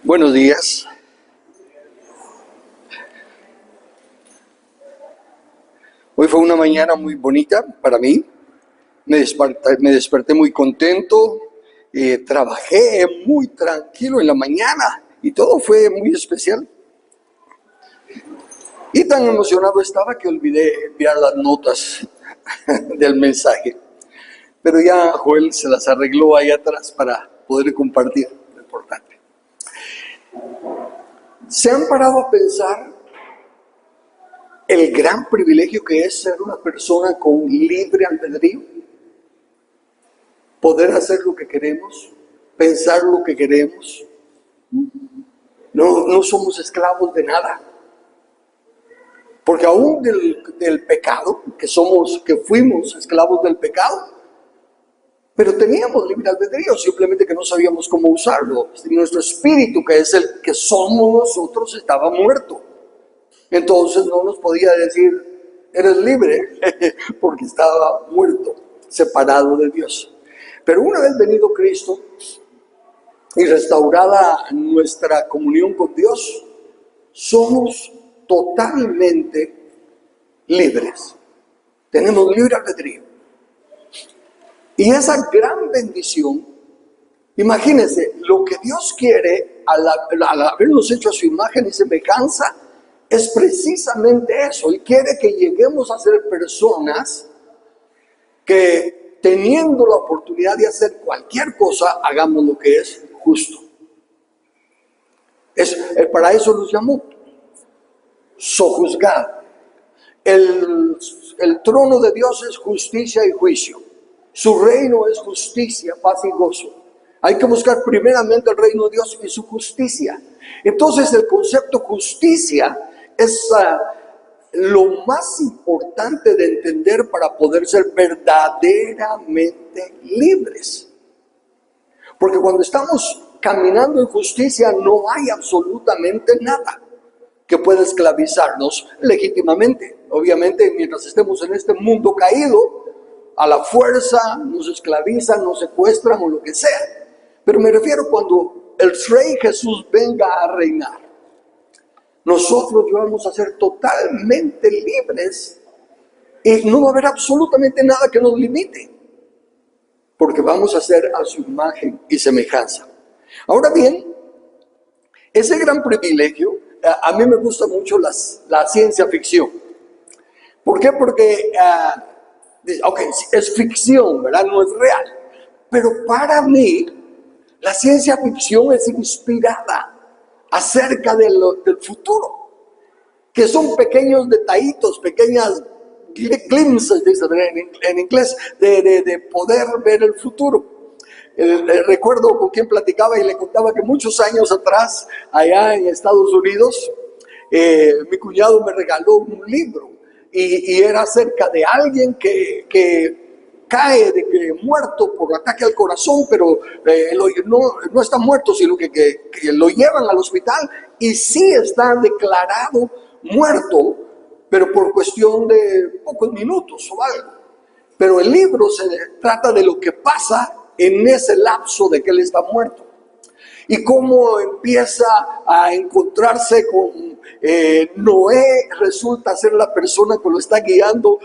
Buenos días. Hoy fue una mañana muy bonita para mí. Me desperté muy contento. Trabajé muy tranquilo en la mañana y todo fue muy especial. Y tan emocionado estaba que olvidé enviar las notas del mensaje. Pero ya Joel se las arregló ahí atrás para poder compartir lo importante. ¿Se han parado a pensar el gran privilegio que es ser una persona con libre albedrío? Poder hacer lo que queremos, pensar lo que queremos. No somos esclavos de nada. Porque aún del pecado, que fuimos esclavos del pecado, pero teníamos libre albedrío, simplemente que no sabíamos cómo usarlo. Nuestro espíritu, que es el que somos nosotros, estaba muerto. Entonces no nos podía decir, eres libre, porque estaba muerto, separado de Dios. Pero una vez venido Cristo y restaurada nuestra comunión con Dios, somos totalmente libres. Tenemos libre albedrío. Y esa gran bendición, imagínense, lo que Dios quiere al habernos hecho a su imagen y semejanza, es precisamente eso. Él quiere que lleguemos a ser personas que, teniendo la oportunidad de hacer cualquier cosa, hagamos lo que es justo. Para eso nos llamó. Sojuzgar. El trono de Dios es justicia y juicio. Su reino es justicia, paz y gozo. Hay que buscar primeramente el reino de Dios y su justicia. Entonces el concepto justicia es lo más importante de entender para poder ser verdaderamente libres. Porque cuando estamos caminando en justicia no hay absolutamente nada que pueda esclavizarnos legítimamente. Obviamente, mientras estemos en este mundo caído, a la fuerza nos esclavizan, nos secuestran o lo que sea. Pero me refiero cuando el Rey Jesús venga a reinar. Nosotros vamos a ser totalmente libres y no va a haber absolutamente nada que nos limite, porque vamos a ser a su imagen y semejanza. Ahora bien, ese gran privilegio, a mí me gusta mucho la ciencia ficción. ¿Por qué? Porque, es ficción, ¿verdad? No es real. Pero para mí, la ciencia ficción es inspirada acerca del futuro, que son pequeños detallitos, pequeñas glimpses, dicen en inglés, de poder ver el futuro. Recuerdo con quien platicaba y le contaba que muchos años atrás, allá en Estados Unidos, mi cuñado me regaló un libro y era acerca de alguien que cae muerto por ataque al corazón, pero no está muerto, sino que lo llevan al hospital y sí está declarado muerto, pero por cuestión de pocos minutos o algo. Pero el libro se trata de lo que pasa en ese lapso de que él está muerto. Y cómo empieza a encontrarse con Noé, resulta ser la persona que lo está guiando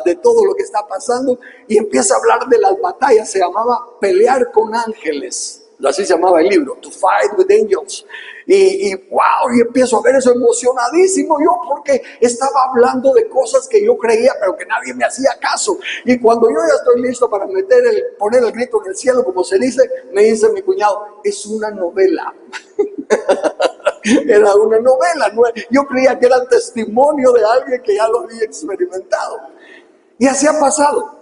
de todo lo que está pasando, y empieza a hablar de las batallas. Se llamaba Pelear con Ángeles, así se llamaba el libro, To Fight with Angels. Y wow, y empiezo a ver eso emocionadísimo yo, porque estaba hablando de cosas que yo creía pero que nadie me hacía caso. Y cuando yo ya estoy listo para poner el grito en el cielo, como se dice, me dice mi cuñado, es una novela. Era una novela, yo creía que era el testimonio de alguien que ya lo había experimentado. Y así ha pasado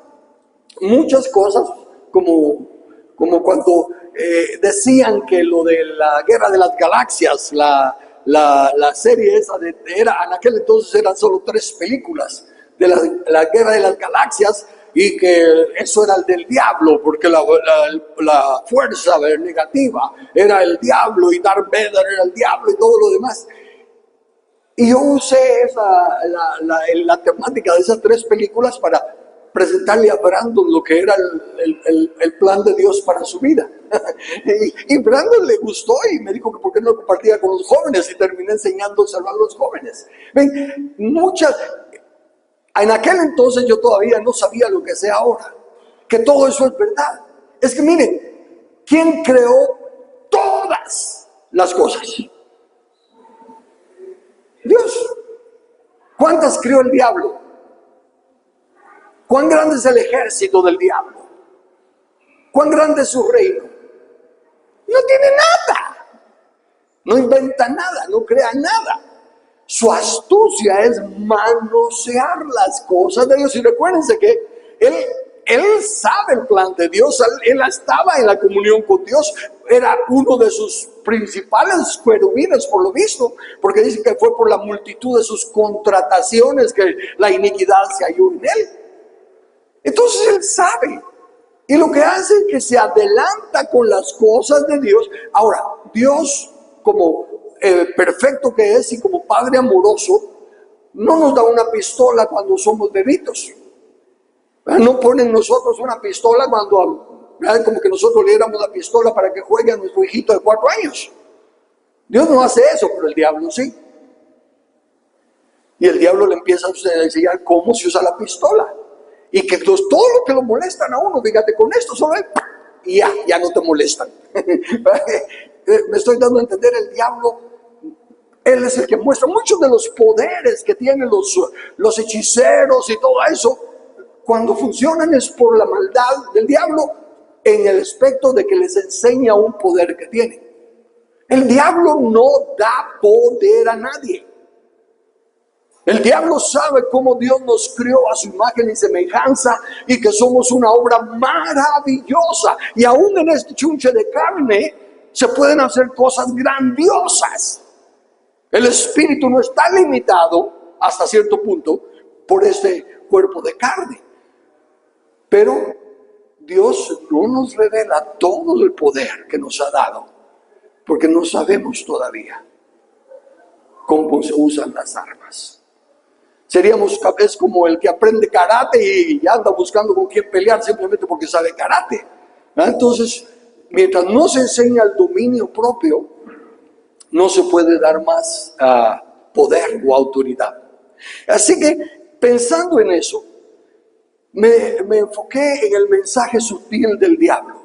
muchas cosas, como cuando decían que lo de la Guerra de las Galaxias, la serie esa, en aquel entonces eran solo 3 películas de la Guerra de las Galaxias, y que eso era el del diablo, porque la fuerza negativa era el diablo, y Darth Vader era el diablo y todo lo demás. Y yo usé la temática de esas 3 películas para presentarle a Brandon lo que era el plan de Dios para su vida. Y Brandon le gustó y me dijo que por qué no lo compartía con los jóvenes, y terminé enseñándoselo a los jóvenes. Ven, en aquel entonces yo todavía no sabía lo que sé ahora, que todo eso es verdad. Es que miren, ¿quién creó todas las cosas? Dios. ¿Cuántas creó el diablo? ¿Cuán grande es el ejército del diablo? ¿Cuán grande es su reino? No tiene nada. No inventa nada, no crea nada. Su astucia es manosear las cosas de Dios. Y recuérdense que él sabe el plan de Dios. Él estaba en la comunión con Dios. Era uno de sus principales querubines, por lo visto, porque dice que fue por la multitud de sus contrataciones que la iniquidad se halló en él. Entonces él sabe. Y lo que hace es que se adelanta con las cosas de Dios. Ahora, Dios, como perfecto que es y como Padre amoroso, no nos da una pistola cuando somos bebitos. No pone en nosotros una pistola cuando, como que nosotros le diéramos la pistola para que juegue a nuestro hijito de 4 años. Dios no hace eso, pero el diablo sí. Y el diablo le empieza a enseñar cómo se usa la pistola. Y que todo lo que lo molestan a uno, fíjate, con esto solo es, y ya no te molestan. Me estoy dando a entender, el diablo, él es el que muestra muchos de los poderes que tienen los hechiceros y todo eso. Cuando funcionan es por la maldad del diablo, en el aspecto de que les enseña un poder que tiene. El diablo no da poder a nadie. El diablo sabe cómo Dios nos creó a su imagen y semejanza y que somos una obra maravillosa. Y aún en este chunche de carne se pueden hacer cosas grandiosas. El espíritu no está limitado hasta cierto punto por este cuerpo de carne. Pero Dios no nos revela todo el poder que nos ha dado, porque no sabemos todavía cómo se usan las armas. Seríamos es como el que aprende karate y anda buscando con quién pelear simplemente porque sabe karate. Entonces, mientras no se enseña el dominio propio, no se puede dar más poder o autoridad. Así que, pensando en eso, me enfoqué en el mensaje sutil del diablo.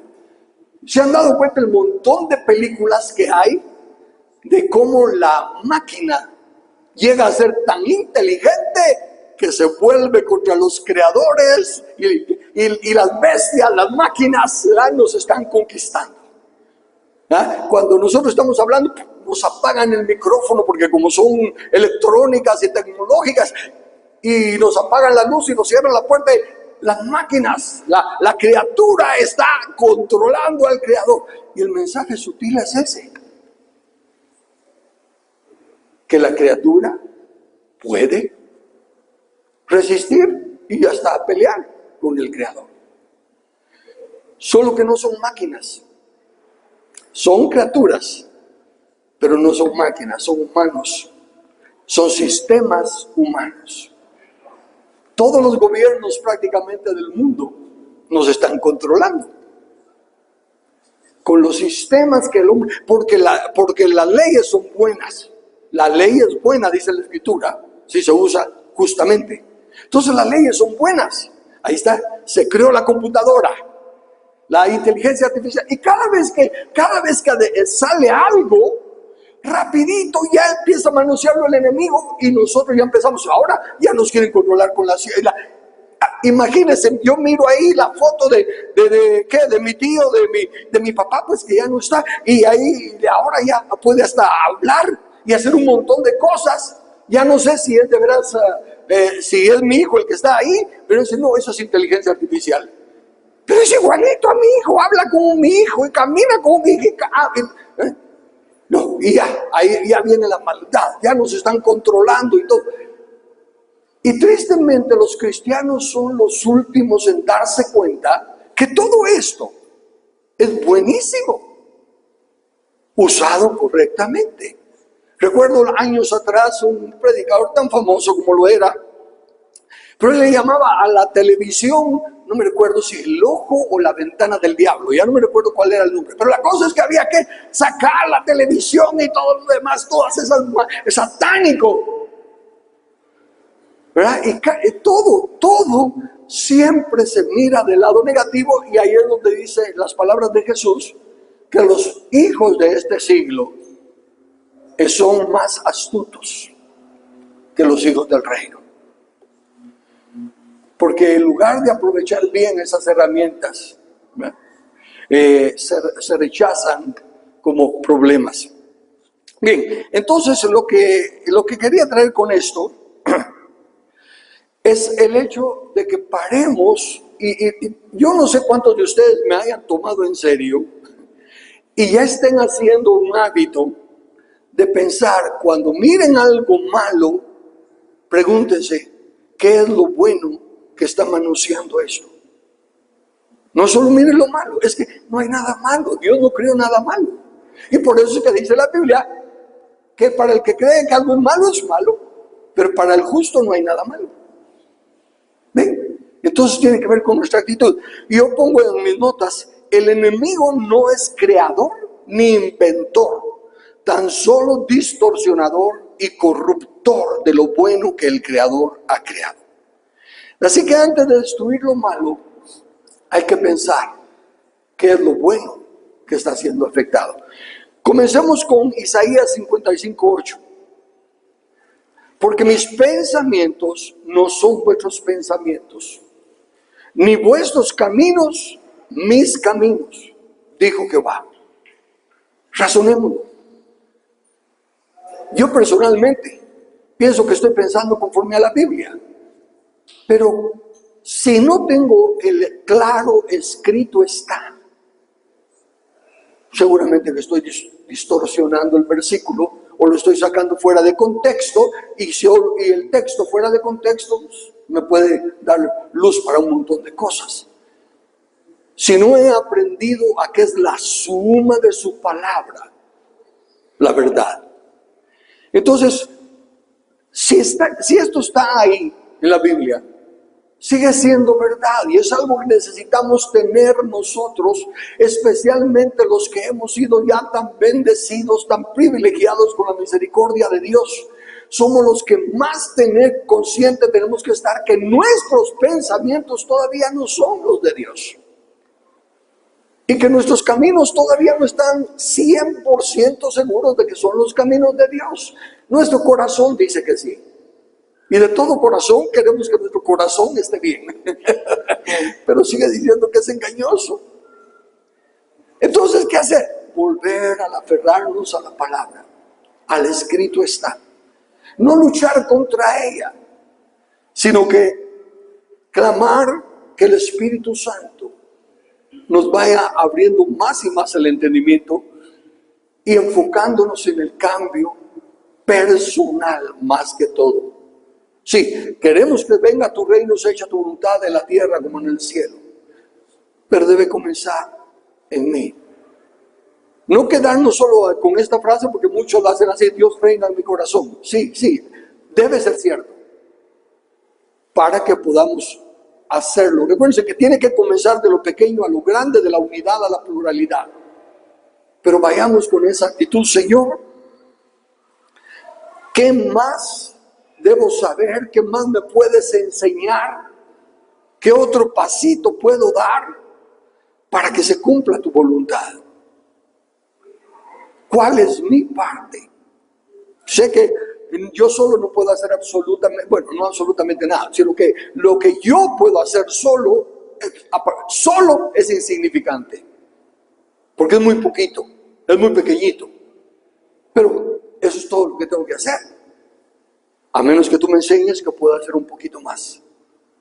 ¿Se han dado cuenta el montón de películas que hay de cómo la máquina llega a ser tan inteligente que se vuelve contra los creadores y las bestias, las máquinas nos están conquistando? Cuando nosotros estamos hablando, nos apagan el micrófono porque como son electrónicas y tecnológicas, y nos apagan la luz y nos cierran la puerta. Las máquinas, la criatura está controlando al creador. Y el mensaje sutil es ese: que la criatura puede resistir y hasta pelear con el creador. Solo que no son máquinas. Son criaturas, pero no son máquinas, son humanos. Son sistemas humanos. Todos los gobiernos prácticamente del mundo nos están controlando con los sistemas que el hombre, porque las leyes son buenas. La ley es buena, dice la Escritura, si se usa justamente. Entonces las leyes son buenas. Ahí está, se creó la computadora, la inteligencia artificial, y cada vez que sale algo, rapidito ya empieza a manosearlo el enemigo y nosotros ya empezamos. Ahora ya nos quieren controlar con la ciencia. Imagínense, yo miro ahí la foto de mi tío, de mi papá, pues que ya no está, y ahí ahora ya puede hasta hablar y hacer un montón de cosas. Ya no sé si es de veras, si es mi hijo el que está ahí, pero dice, no, eso es inteligencia artificial. Pero es igualito a mi hijo, habla como mi hijo y camina como mi hijo. No, y ahí ya viene la maldad, ya nos están controlando y todo. Y tristemente los cristianos son los últimos en darse cuenta que todo esto es buenísimo, usado correctamente. Recuerdo años atrás un predicador tan famoso como lo era, Pero él le llamaba a la televisión, no me recuerdo si el ojo o la ventana del diablo, ya no me recuerdo cuál era el nombre. Pero la cosa es que había que sacar la televisión y todo lo demás, todas esas, es satánico. ¿Verdad? Y todo siempre se mira del lado negativo, y ahí es donde dice las palabras de Jesús, que los hijos de este siglo son más astutos que los hijos del reino. Porque en lugar de aprovechar bien esas herramientas, se rechazan como problemas. Bien, entonces lo que quería traer con esto es el hecho de que paremos, y yo no sé cuántos de ustedes me hayan tomado en serio y ya estén haciendo un hábito de pensar, cuando miren algo malo, pregúntense, ¿qué es lo bueno que está manoseando esto? No solo miren lo malo, es que no hay nada malo, Dios no creó nada malo. Y por eso es que dice la Biblia que para el que cree que algo es malo, pero para el justo no hay nada malo. ¿Ven? Entonces tiene que ver con nuestra actitud. Y yo pongo en mis notas, el enemigo no es creador ni inventor, tan solo distorsionador y corruptor de lo bueno que el creador ha creado. Así que antes de destruir lo malo, hay que pensar qué es lo bueno que está siendo afectado. Comencemos con Isaías 55:8. Porque mis pensamientos no son vuestros pensamientos, ni vuestros caminos mis caminos, dijo Jehová. Razonémoslo. Yo personalmente pienso que estoy pensando conforme a la Biblia, pero si no tengo el claro escrito está, seguramente que estoy distorsionando el versículo o lo estoy sacando fuera de contexto, y el texto fuera de contexto me puede dar luz para un montón de cosas. Si no he aprendido a qué es la suma de su palabra, la verdad. Entonces, si esto está ahí en la Biblia, sigue siendo verdad, y es algo que necesitamos tener nosotros, especialmente los que hemos sido ya tan bendecidos, tan privilegiados con la misericordia de Dios. Somos los que más tener consciente tenemos que estar que nuestros pensamientos todavía no son los de Dios, y que nuestros caminos todavía no están 100% seguros de que son los caminos de Dios. Nuestro corazón dice que sí. Y de todo corazón queremos que nuestro corazón esté bien. Pero sigue diciendo que es engañoso. Entonces, ¿qué hacer? Volver a aferrarnos a la palabra. Al escrito está. No luchar contra ella, sino que clamar que el Espíritu Santo nos vaya abriendo más y más el entendimiento y enfocándonos en el cambio personal más que todo. Sí, queremos que venga tu reino, se hecha tu voluntad en la tierra como en el cielo, pero debe comenzar en mí. No quedarnos solo con esta frase, porque muchos la hacen así: Dios reina en mi corazón. Sí, debe ser cierto, para que podamos hacerlo. Recuérdense que tiene que comenzar de lo pequeño a lo grande, de la unidad a la pluralidad. Pero vayamos con esa actitud: Señor, ¿qué más debo saber? ¿Qué más me puedes enseñar? ¿Qué otro pasito puedo dar para que se cumpla tu voluntad? ¿Cuál es mi parte? Sé que yo solo no puedo hacer no absolutamente nada, sino que lo que yo puedo hacer solo es insignificante, porque es muy poquito, es muy pequeñito. Pero eso es todo lo que tengo que hacer, a menos que tú me enseñes que puedo hacer un poquito más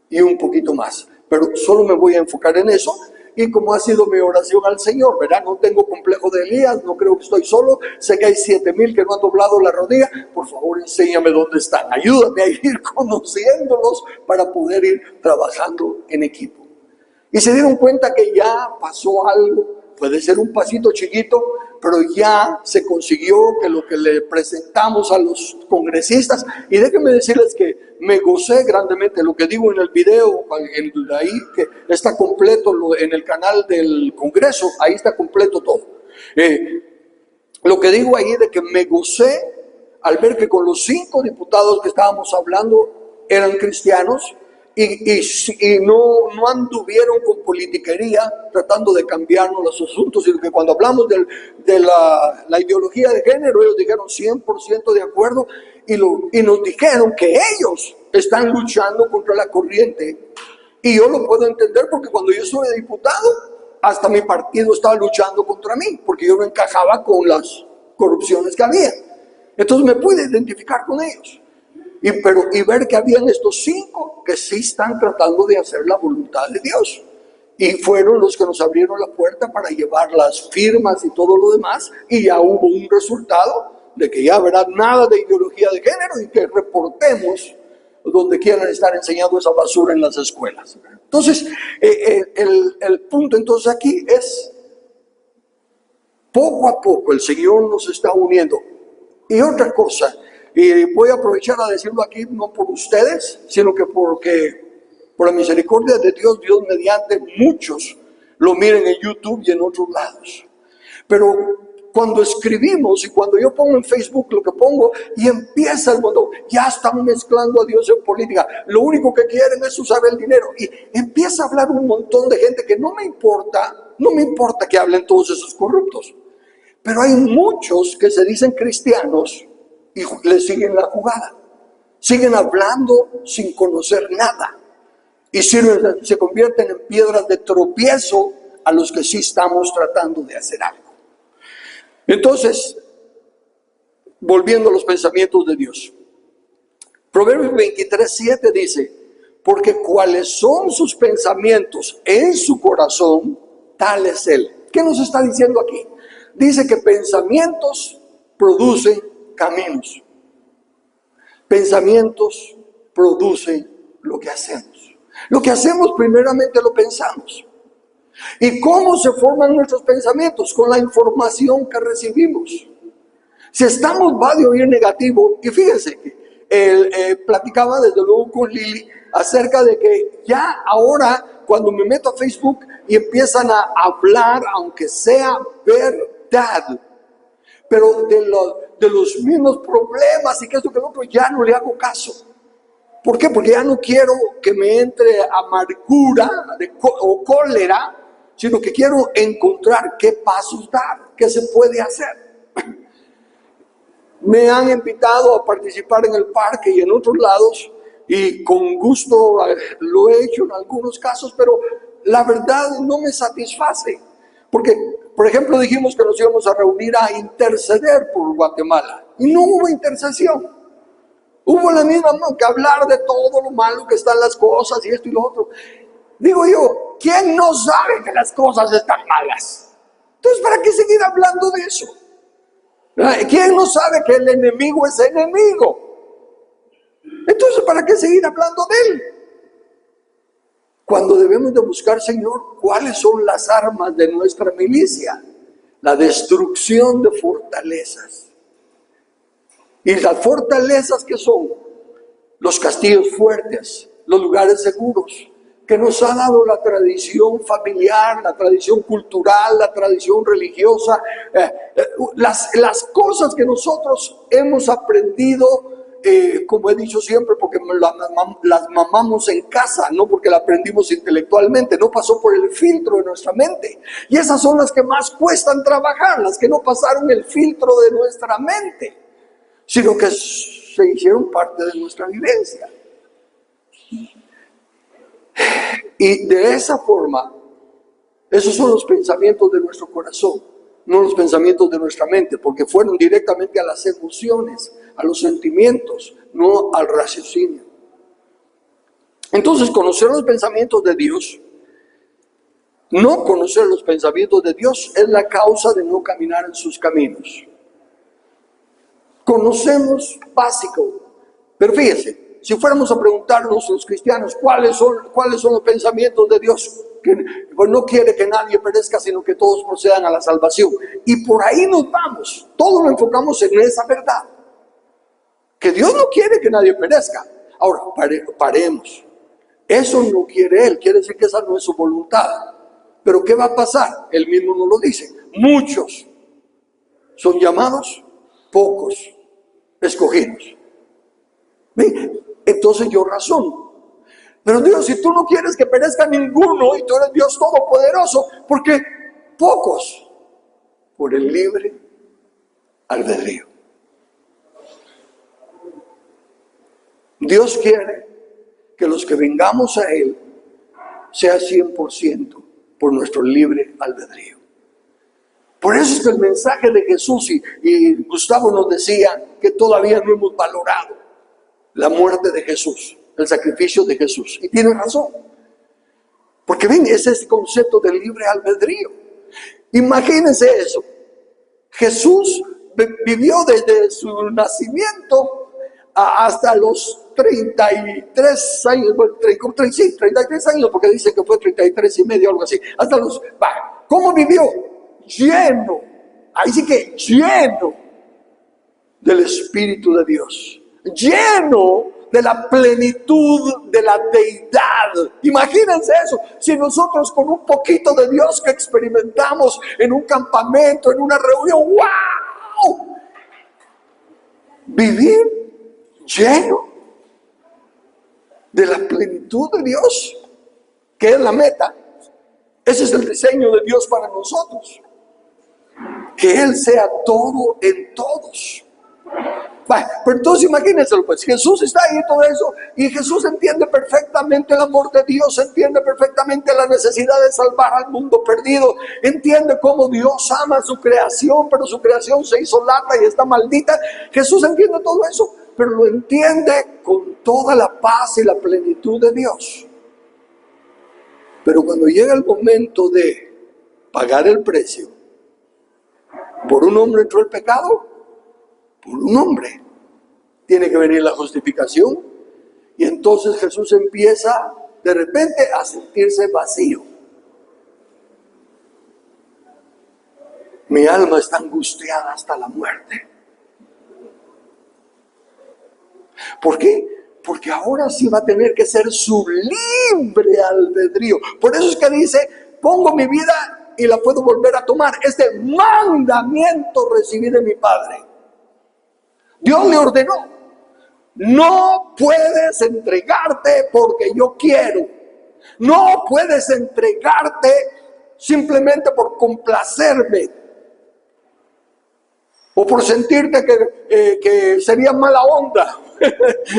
y un poquito más. Pero solo me voy a enfocar en eso. Y como ha sido mi oración al Señor, ¿verdad? No tengo complejo de Elías, no creo que estoy solo. Sé que hay 7,000 que no han doblado la rodilla. Por favor, enséñame dónde están. Ayúdame a ir conociéndolos para poder ir trabajando en equipo. Y se dieron cuenta que ya pasó algo. Puede ser un pasito chiquito, pero ya se consiguió que lo que le presentamos a los congresistas, y déjenme decirles que me gocé grandemente. Lo que digo en el video, ahí que está completo en el canal del Congreso, ahí está completo todo. Lo que digo ahí de que me gocé al ver que con los 5 diputados que estábamos hablando eran cristianos y no anduvieron con politiquería tratando de cambiarnos los asuntos, sino que cuando hablamos de la ideología de género, ellos dijeron 100% de acuerdo y nos dijeron que ellos están luchando contra la corriente. Y yo lo puedo entender porque cuando yo soy diputado, hasta mi partido estaba luchando contra mí, porque yo no encajaba con las corrupciones que había. Entonces me pude identificar con ellos. Y ver que habían estos 5 que sí están tratando de hacer la voluntad de Dios. Y fueron los que nos abrieron la puerta para llevar las firmas y todo lo demás. Y ya hubo un resultado de que ya habrá nada de ideología de género y que reportemos donde quieran estar enseñando esa basura en las escuelas. Entonces, el punto entonces aquí es, poco a poco el Señor nos está uniendo. Y otra cosa, y voy a aprovechar a decirlo aquí, no por ustedes, sino que por la misericordia de Dios, Dios mediante muchos lo miren en YouTube y en otros lados. Pero cuando escribimos y cuando yo pongo en Facebook lo que pongo y empieza el mundo, ya están mezclando a Dios en política, lo único que quieren es usar el dinero y empieza a hablar un montón de gente que no me importa que hablen todos esos corruptos, pero hay muchos que se dicen cristianos y le siguen la jugada, siguen hablando sin conocer nada y se convierten en piedras de tropiezo a los que sí estamos tratando de hacer algo. Entonces, volviendo a los pensamientos de Dios. Proverbios 23:7 dice, porque cuáles son sus pensamientos en su corazón, tal es él. ¿Qué nos está diciendo aquí? Dice que pensamientos producen caminos. Pensamientos producen lo que hacemos. Lo que hacemos primeramente lo pensamos. ¿Y cómo se forman nuestros pensamientos? Con la información que recibimos. Si estamos va de oír negativo, y fíjense que platicaba desde luego con Lili acerca de que ya ahora cuando me meto a Facebook y empiezan a hablar, aunque sea verdad, pero de los mismos problemas y que esto que lo otro, ya no le hago caso. ¿Por qué? Porque ya no quiero que me entre amargura o cólera, sino que quiero encontrar qué pasos dar, qué se puede hacer. Me han invitado a participar en el parque y en otros lados, y con gusto lo he hecho en algunos casos, pero la verdad no me satisface. Porque, por ejemplo, dijimos que nos íbamos a reunir a interceder por Guatemala, y no hubo intercesión. Hubo la misma que hablar de todo lo malo que están las cosas y esto y lo otro. Digo yo, ¿quién no sabe que las cosas están malas? Entonces, ¿para qué seguir hablando de eso? ¿Quién no sabe que el enemigo es enemigo? Entonces, ¿para qué seguir hablando de él? Cuando debemos de buscar, Señor, ¿cuáles son las armas de nuestra milicia? La destrucción de fortalezas. Y las fortalezas que son los castillos fuertes, los lugares seguros, que nos ha dado la tradición familiar, la tradición cultural, la tradición religiosa, las cosas que nosotros hemos aprendido, como he dicho siempre, porque las mamamos en casa, no porque la aprendimos intelectualmente, no pasó por el filtro de nuestra mente. Y esas son las que más cuestan trabajar, las que no pasaron el filtro de nuestra mente, sino que se hicieron parte de nuestra vivencia. Y de esa forma, esos son los pensamientos de nuestro corazón, no los pensamientos de nuestra mente, porque fueron directamente a las emociones, a los sentimientos, no al raciocinio. Entonces, conocer los pensamientos de Dios, no conocer los pensamientos de Dios, es la causa de no caminar en sus caminos. Conocemos básico, pero fíjense, si fuéramos a preguntarnos los cristianos cuáles son los pensamientos de Dios, que pues no quiere que nadie perezca, sino que todos procedan a la salvación. Y por ahí nos vamos, todo lo enfocamos en esa verdad, que Dios no quiere que nadie perezca. Ahora, paremos. Eso no quiere Él, quiere decir que esa no es su voluntad. Pero ¿qué va a pasar? Él mismo nos lo dice. Muchos son llamados, pocos escogidos. ¿Ven? Entonces yo razono. Pero Dios, si tú no quieres que perezca ninguno y tú eres Dios todopoderoso, ¿por qué pocos? Por el libre albedrío. Dios quiere que los que vengamos a Él sea 100% por nuestro libre albedrío. Por eso es que el mensaje de Jesús, y Gustavo nos decía que todavía no hemos valorado la muerte de Jesús, el sacrificio de Jesús. Y tiene razón. Porque ven, ese es el concepto del libre albedrío. Imagínense eso. Jesús vivió desde su nacimiento hasta los 33 años, bueno, 33 años, porque dice que fue 33 y medio, algo así. Hasta los, ¿cómo vivió? Lleno, ahí sí que lleno del Espíritu de Dios, lleno de la plenitud de la deidad. Imagínense eso, si nosotros con un poquito de Dios que experimentamos en un campamento, en una reunión, ¡wow! Vivir lleno de la plenitud de Dios, que es la meta. Ese es el diseño de Dios para nosotros. Que Él sea todo en todos. Pero entonces imagínense, pues Jesús está ahí y todo eso, y Jesús entiende perfectamente el amor de Dios, entiende perfectamente la necesidad de salvar al mundo perdido, entiende cómo Dios ama su creación, pero su creación se hizo lata y está maldita. Jesús entiende todo eso, pero lo entiende con toda la paz y la plenitud de Dios. Pero cuando llega el momento de pagar el precio, por un hombre entró el pecado, por un hombre tiene que venir la justificación. Y entonces Jesús empieza de repente a sentirse vacío. Mi alma está angustiada hasta la muerte. ¿Por qué? Porque ahora sí va a tener que ser su libre albedrío. Por eso es que dice, pongo mi vida y la puedo volver a tomar. Este mandamiento recibí de mi Padre. Dios le ordenó, no puedes entregarte porque yo quiero. No puedes entregarte simplemente por complacerme o por sentirte que sería mala onda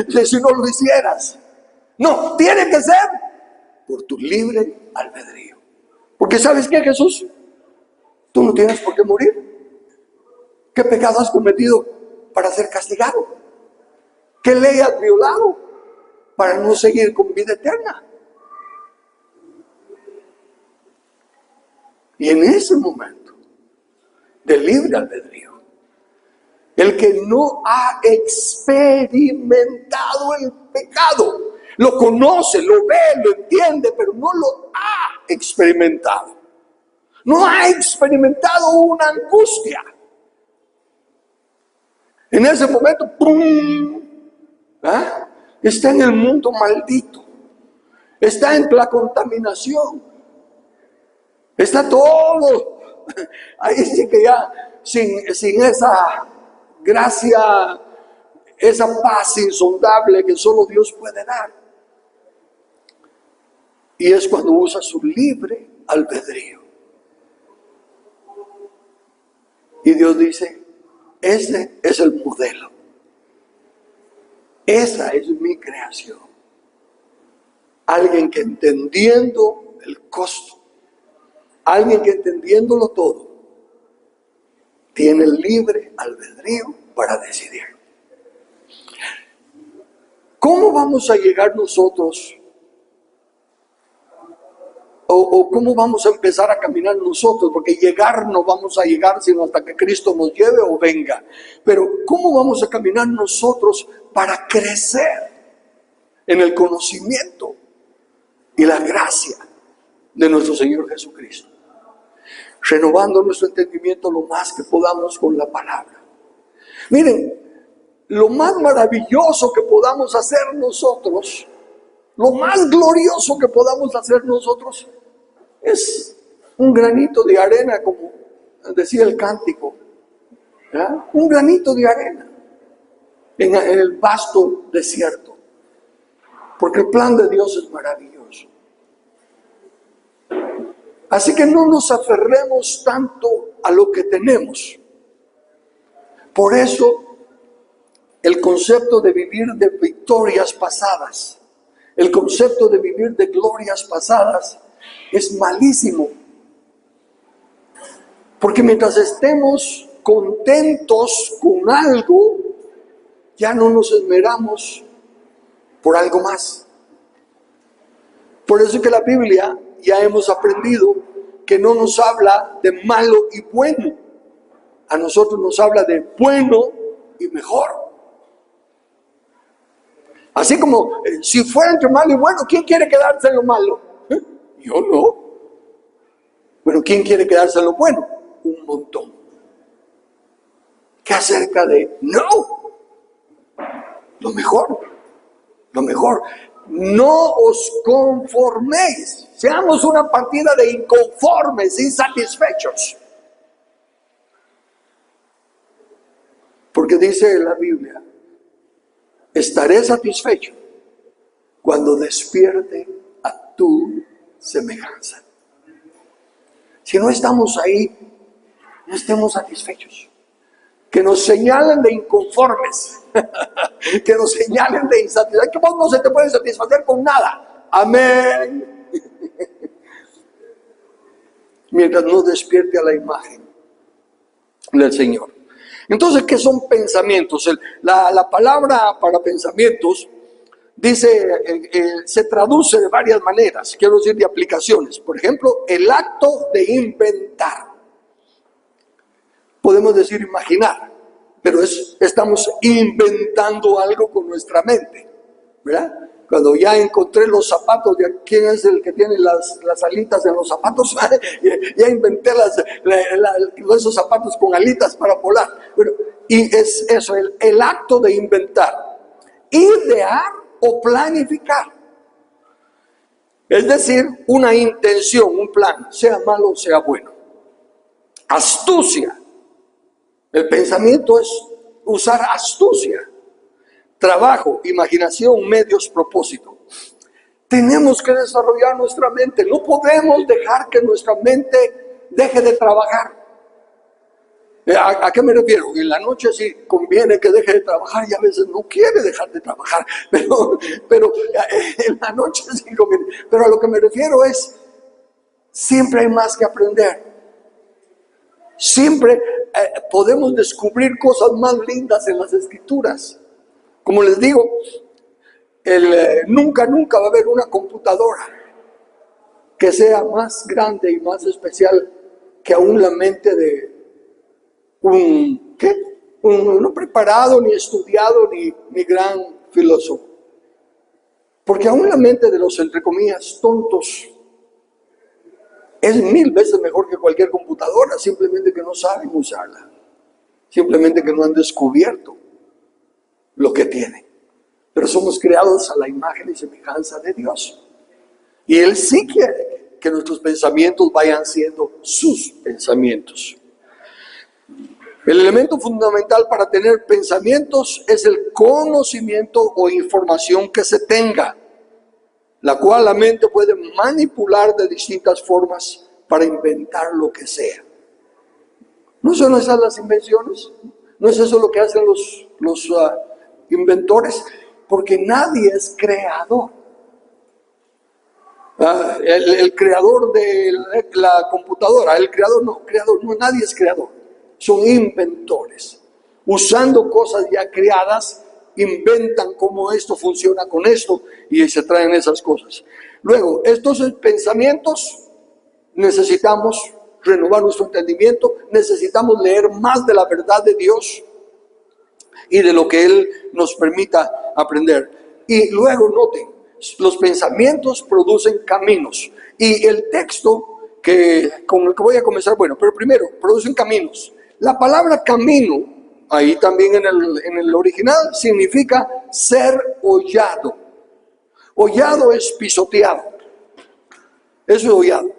si no lo hicieras. No, tiene que ser por tu libre albedrío. Porque ¿sabes qué, Jesús? Tú no tienes por qué morir. ¿Qué pecado has cometido para ser castigado? ¿Qué ley has violado para no seguir con vida eterna? Y en ese momento de libre albedrío, el que no ha experimentado el pecado, lo conoce, lo ve, lo entiende, pero no lo ha experimentado. No ha experimentado una angustia. En ese momento, ¡pum! Está en el mundo maldito. Está en la contaminación. Está todo. Ahí sí que ya, sin esa gracia, esa paz insondable que solo Dios puede dar. Y es cuando usa su libre albedrío. Y Dios dice, ese es el modelo. Esa es mi creación. Alguien que entendiendo el costo, alguien que entendiéndolo todo, tiene el libre albedrío para decidir. ¿Cómo vamos a llegar nosotros? O cómo vamos a empezar a caminar nosotros, porque llegar no vamos a llegar sino hasta que Cristo nos lleve o venga. Pero ¿cómo vamos a caminar nosotros para crecer en el conocimiento y la gracia de nuestro Señor Jesucristo? Renovando nuestro entendimiento lo más que podamos con la palabra. Miren, lo más maravilloso que podamos hacer nosotros, lo más glorioso que podamos hacer nosotros, es un granito de arena, como decía el cántico, ¿verdad? Un granito de arena en el vasto desierto, porque el plan de Dios es maravilloso. Así que no nos aferremos tanto a lo que tenemos. Por eso, el concepto de vivir de victorias pasadas, el concepto de vivir de glorias pasadas es malísimo. Porque mientras estemos contentos con algo, ya no nos esmeramos por algo más. Por eso es que la Biblia, ya hemos aprendido que no nos habla de malo y bueno. A nosotros nos habla de bueno y mejor. Así como si fuera entre malo y bueno, ¿quién quiere quedarse en lo malo? Yo no. Bueno, ¿quién quiere quedarse en lo bueno? Un montón. ¿Qué acerca de no? Lo mejor. Lo mejor. No os conforméis. Seamos una partida de inconformes, insatisfechos. Porque dice la Biblia, estaré satisfecho cuando despierte a tu semejanza. Si no estamos ahí, no estemos satisfechos. Que nos señalen de inconformes, que nos señalen de insatisfechos. Que vos no se te puede satisfacer con nada. Amén. Mientras no despierte a la imagen del Señor. Entonces, ¿qué son pensamientos? La palabra para pensamientos dice, se traduce de varias maneras, quiero decir de aplicaciones. Por ejemplo, el acto de inventar. Podemos decir imaginar, pero estamos inventando algo con nuestra mente, ¿verdad? Cuando ya encontré los zapatos, de quién es el que tiene las alitas en los zapatos, ya inventé esos zapatos con alitas para volar. Bueno, y es eso, el acto de inventar, idear o planificar. Es decir, una intención, un plan, sea malo o sea bueno. Astucia. El pensamiento es usar astucia. Trabajo, imaginación, medios, propósito. Tenemos que desarrollar nuestra mente. No podemos dejar que nuestra mente deje de trabajar. ¿A qué me refiero? En la noche sí conviene que deje de trabajar y a veces no quiere dejar de trabajar. Pero en la noche sí conviene. Pero a lo que me refiero es, siempre hay más que aprender. Siempre podemos descubrir cosas más lindas en las Escrituras. Como les digo, nunca va a haber una computadora que sea más grande y más especial que aún la mente de no preparado, ni estudiado, ni gran filósofo. Porque aún la mente de los, entre comillas, tontos, es 1000 veces mejor que cualquier computadora, simplemente que no saben usarla. Simplemente que no han descubierto lo que tienen. Pero somos creados a la imagen y semejanza de Dios. Y Él sí quiere que nuestros pensamientos vayan siendo sus pensamientos. El elemento fundamental para tener pensamientos es el conocimiento o información que se tenga, la cual la mente puede manipular de distintas formas para inventar lo que sea. ¿No son esas las invenciones? ¿No es eso lo que hacen los inventores? Porque nadie es creador. El creador de la computadora, creador no, nadie es creador. Son inventores. Usando cosas ya creadas, inventan cómo esto funciona con esto y se traen esas cosas. Luego, estos pensamientos, necesitamos renovar nuestro entendimiento, necesitamos leer más de la verdad de Dios y de lo que Él nos permita aprender. Y luego noten, los pensamientos producen caminos. Y el texto con el que voy a comenzar, pero primero, producen caminos. La palabra camino ahí también en el original significa ser hollado. Hollado es pisoteado. Eso es hollado.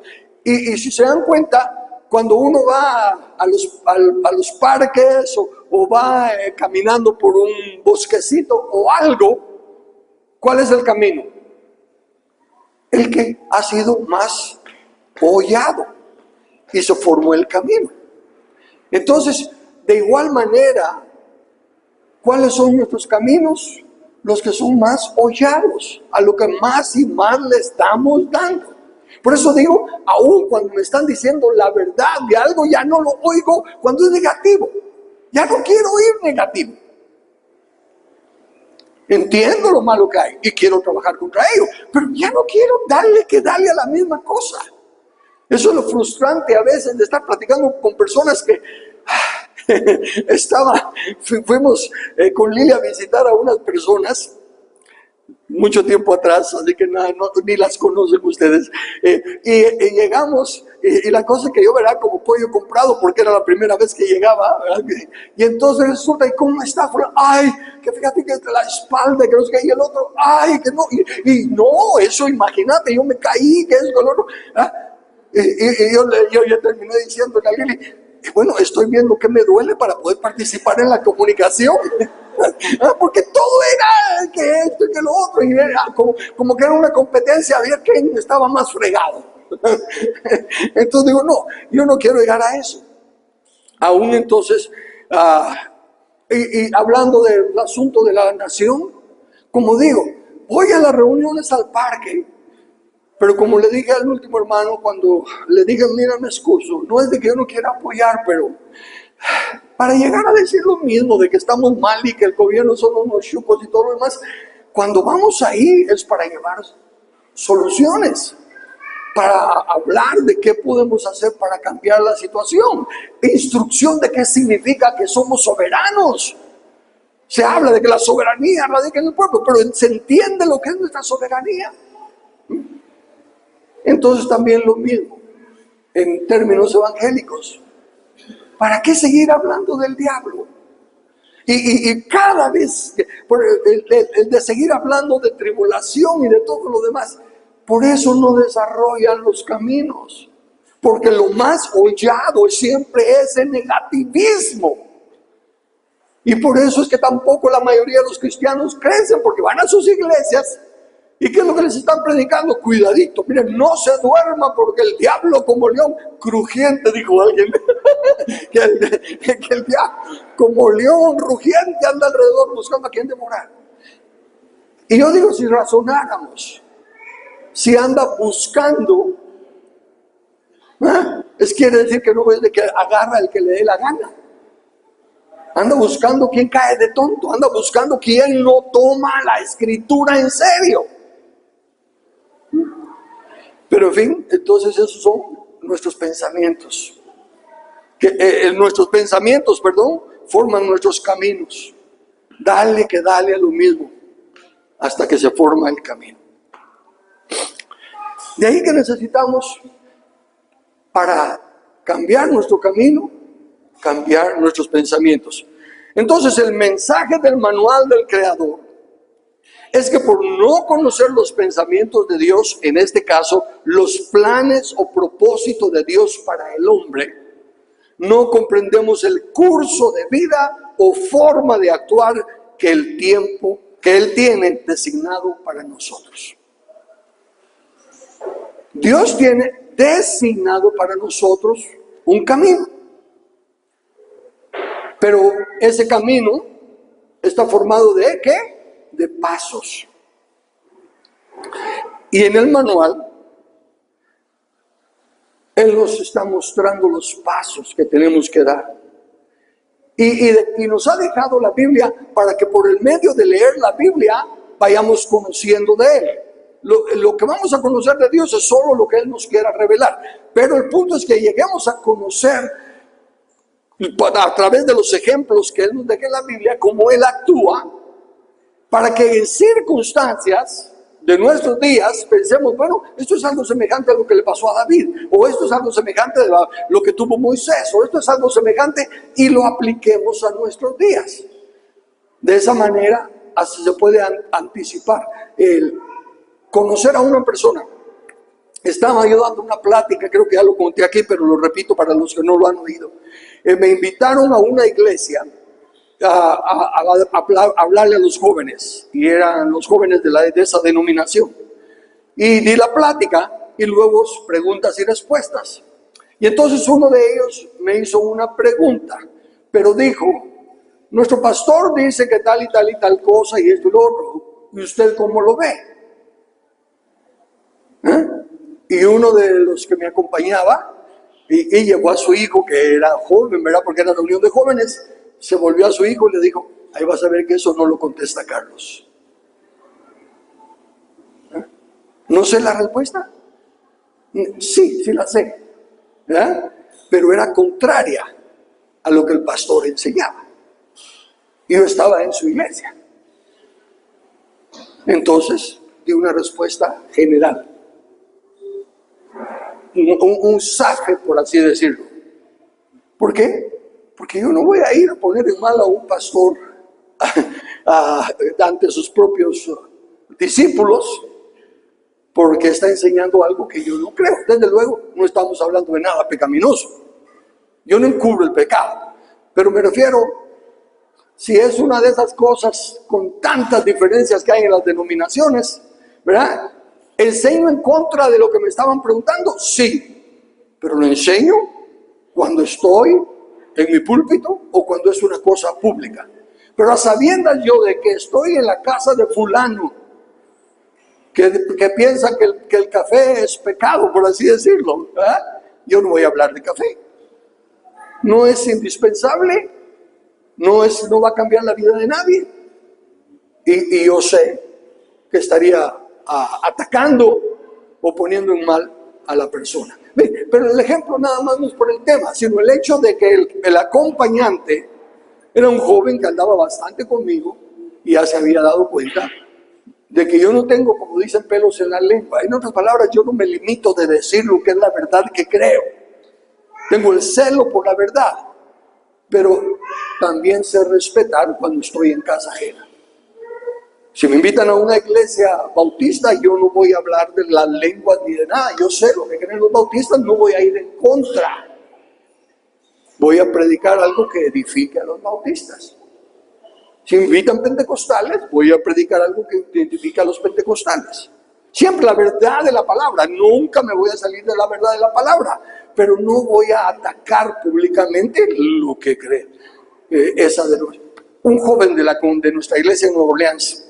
Y si se dan cuenta, cuando uno va a los parques o va caminando por un bosquecito o algo, ¿cuál es el camino? El que ha sido más hollado y se formó el camino. Entonces, de igual manera, ¿cuáles son nuestros caminos? Los que son más hollados, a lo que más y más le estamos dando. Por eso digo, aún cuando me están diciendo la verdad de algo, ya no lo oigo cuando es negativo. Ya no quiero oír negativo. Entiendo lo malo que hay y quiero trabajar contra ello, pero ya no quiero darle a la misma cosa. Eso es lo frustrante a veces de estar platicando con personas que fuimos con Lili a visitar a unas personas mucho tiempo atrás, así que ni las conocen ustedes. Y llegamos, y la cosa que yo verá como pollo comprado, porque era la primera vez que llegaba, ¿verdad? Y entonces resulta, ¿y cómo está? Ay, que fíjate que la espalda, que no sé qué, y el otro, ay, que no, y no, eso imagínate, yo me caí, que es el otro, ¿ah? Y yo ya terminé diciéndole a Lili, bueno, estoy viendo que me duele para poder participar en la comunicación. Porque todo era que esto y que lo otro, y era como que era una competencia, había quien estaba más fregado. Entonces digo, no, yo no quiero llegar a eso. Aún entonces, y hablando del asunto de la nación, como digo, voy a las reuniones al parque, pero como le dije al último hermano, cuando le dije, mira, me excuso, no es de que yo no quiera apoyar, pero para llegar a decir lo mismo, de que estamos mal y que el gobierno son unos chupos y todo lo demás, cuando vamos ahí es para llevar soluciones, para hablar de qué podemos hacer para cambiar la situación, instrucción de qué significa que somos soberanos. Se habla de que la soberanía radica en el pueblo, pero se entiende lo que es nuestra soberanía. Entonces también lo mismo, en términos evangélicos. ¿Para qué seguir hablando del diablo? Y cada vez, el de seguir hablando de tribulación y de todo lo demás, por eso no desarrollan los caminos. Porque lo más hollado siempre es el negativismo. Y por eso es que tampoco la mayoría de los cristianos crecen, porque van a sus iglesias. ¿Y qué es lo que les están predicando? Cuidadito, miren, no se duerma porque el diablo como león crujiente, dijo alguien, que el diablo como león rugiente anda alrededor buscando a quien devorar. Y yo digo, si razonáramos, si anda buscando, quiere decir que no es de que agarra el que le dé la gana. Anda buscando quien cae de tonto, anda buscando quien no toma la escritura en serio. Pero en fin, entonces esos son nuestros pensamientos. Nuestros pensamientos, forman nuestros caminos. Dale a lo mismo hasta que se forma el camino. De ahí que necesitamos, para cambiar nuestro camino, cambiar nuestros pensamientos. Entonces el mensaje del manual del Creador es que por no conocer los pensamientos de Dios, en este caso, los planes o propósitos de Dios para el hombre, no comprendemos el curso de vida o forma de actuar que Él tiene designado para nosotros. Dios tiene designado para nosotros un camino, pero ese camino está formado ¿de qué? De pasos. Y en el manual, Él nos está mostrando los pasos que tenemos que dar. Y nos ha dejado la Biblia para que por el medio de leer la Biblia vayamos conociendo de Él. Lo que vamos a conocer de Dios es solo lo que Él nos quiera revelar. Pero el punto es que lleguemos a conocer a través de los ejemplos que Él nos deja en la Biblia, cómo Él actúa, para que en circunstancias de nuestros días, pensemos, bueno, esto es algo semejante a lo que le pasó a David, o esto es algo semejante a lo que tuvo Moisés, o esto es algo semejante, y lo apliquemos a nuestros días. De esa manera, así se puede anticipar el conocer a una persona. Estaba yo dando una plática, creo que ya lo conté aquí, pero lo repito para los que no lo han oído. Me invitaron a una iglesia a hablarle a los jóvenes, y eran los jóvenes de esa denominación. Y di la plática, y luego preguntas y respuestas. Y entonces uno de ellos me hizo una pregunta, pero dijo: nuestro pastor dice que tal y tal y tal cosa, y esto y lo otro, ¿y usted cómo lo ve? Y uno de los que me acompañaba, y llevó a su hijo, que era joven, ¿verdad? Porque era reunión de jóvenes, se volvió a su hijo y le dijo: ahí vas a ver que eso no lo contesta Carlos. ¿No sé la respuesta? Sí, sí la sé, ¿verdad? Pero era contraria a lo que el pastor enseñaba. Y yo estaba en su iglesia. Entonces di una respuesta general, un zafe, por así decirlo. ¿Por qué? Porque yo no voy a ir a poner en mal a un pastor ante sus propios discípulos, porque está enseñando algo que yo no creo. Desde luego, no estamos hablando de nada pecaminoso. Yo no encubro el pecado, pero me refiero, si es una de esas cosas con tantas diferencias que hay en las denominaciones, ¿verdad? ¿Enseño en contra de lo que me estaban preguntando? Sí, pero lo enseño cuando estoy en mi púlpito o cuando es una cosa pública. Pero a sabiendas yo de que estoy en la casa de fulano, que piensa que el café es pecado, por así decirlo, ¿verdad? Yo no voy a hablar de café. No es indispensable, no va a cambiar la vida de nadie. Y yo sé que estaría atacando o poniendo en mal a la persona. Pero el ejemplo nada más no es por el tema, sino el hecho de que el acompañante era un joven que andaba bastante conmigo y ya se había dado cuenta de que yo no tengo, como dicen, pelos en la lengua. En otras palabras, yo no me limito de decir lo que es la verdad que creo. Tengo el celo por la verdad, pero también sé respetar cuando estoy en casa ajena. Si me invitan a una iglesia bautista, yo no voy a hablar de las lenguas ni de nada. Yo sé lo que creen los bautistas, no voy a ir en contra. Voy a predicar algo que edifique a los bautistas. Si me invitan pentecostales, voy a predicar algo que identifique a los pentecostales. Siempre la verdad de la palabra, nunca me voy a salir de la verdad de la palabra, pero no voy a atacar públicamente lo que cree un joven de nuestra iglesia en Nueva Orleans.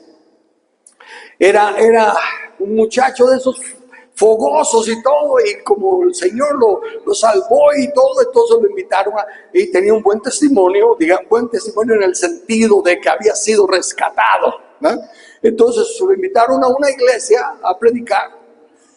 Era un muchacho de esos fogosos y todo, y como el Señor lo salvó y todo, entonces lo invitaron y tenía un buen testimonio, buen testimonio en el sentido de que había sido rescatado, ¿no? Entonces lo invitaron a una iglesia a predicar,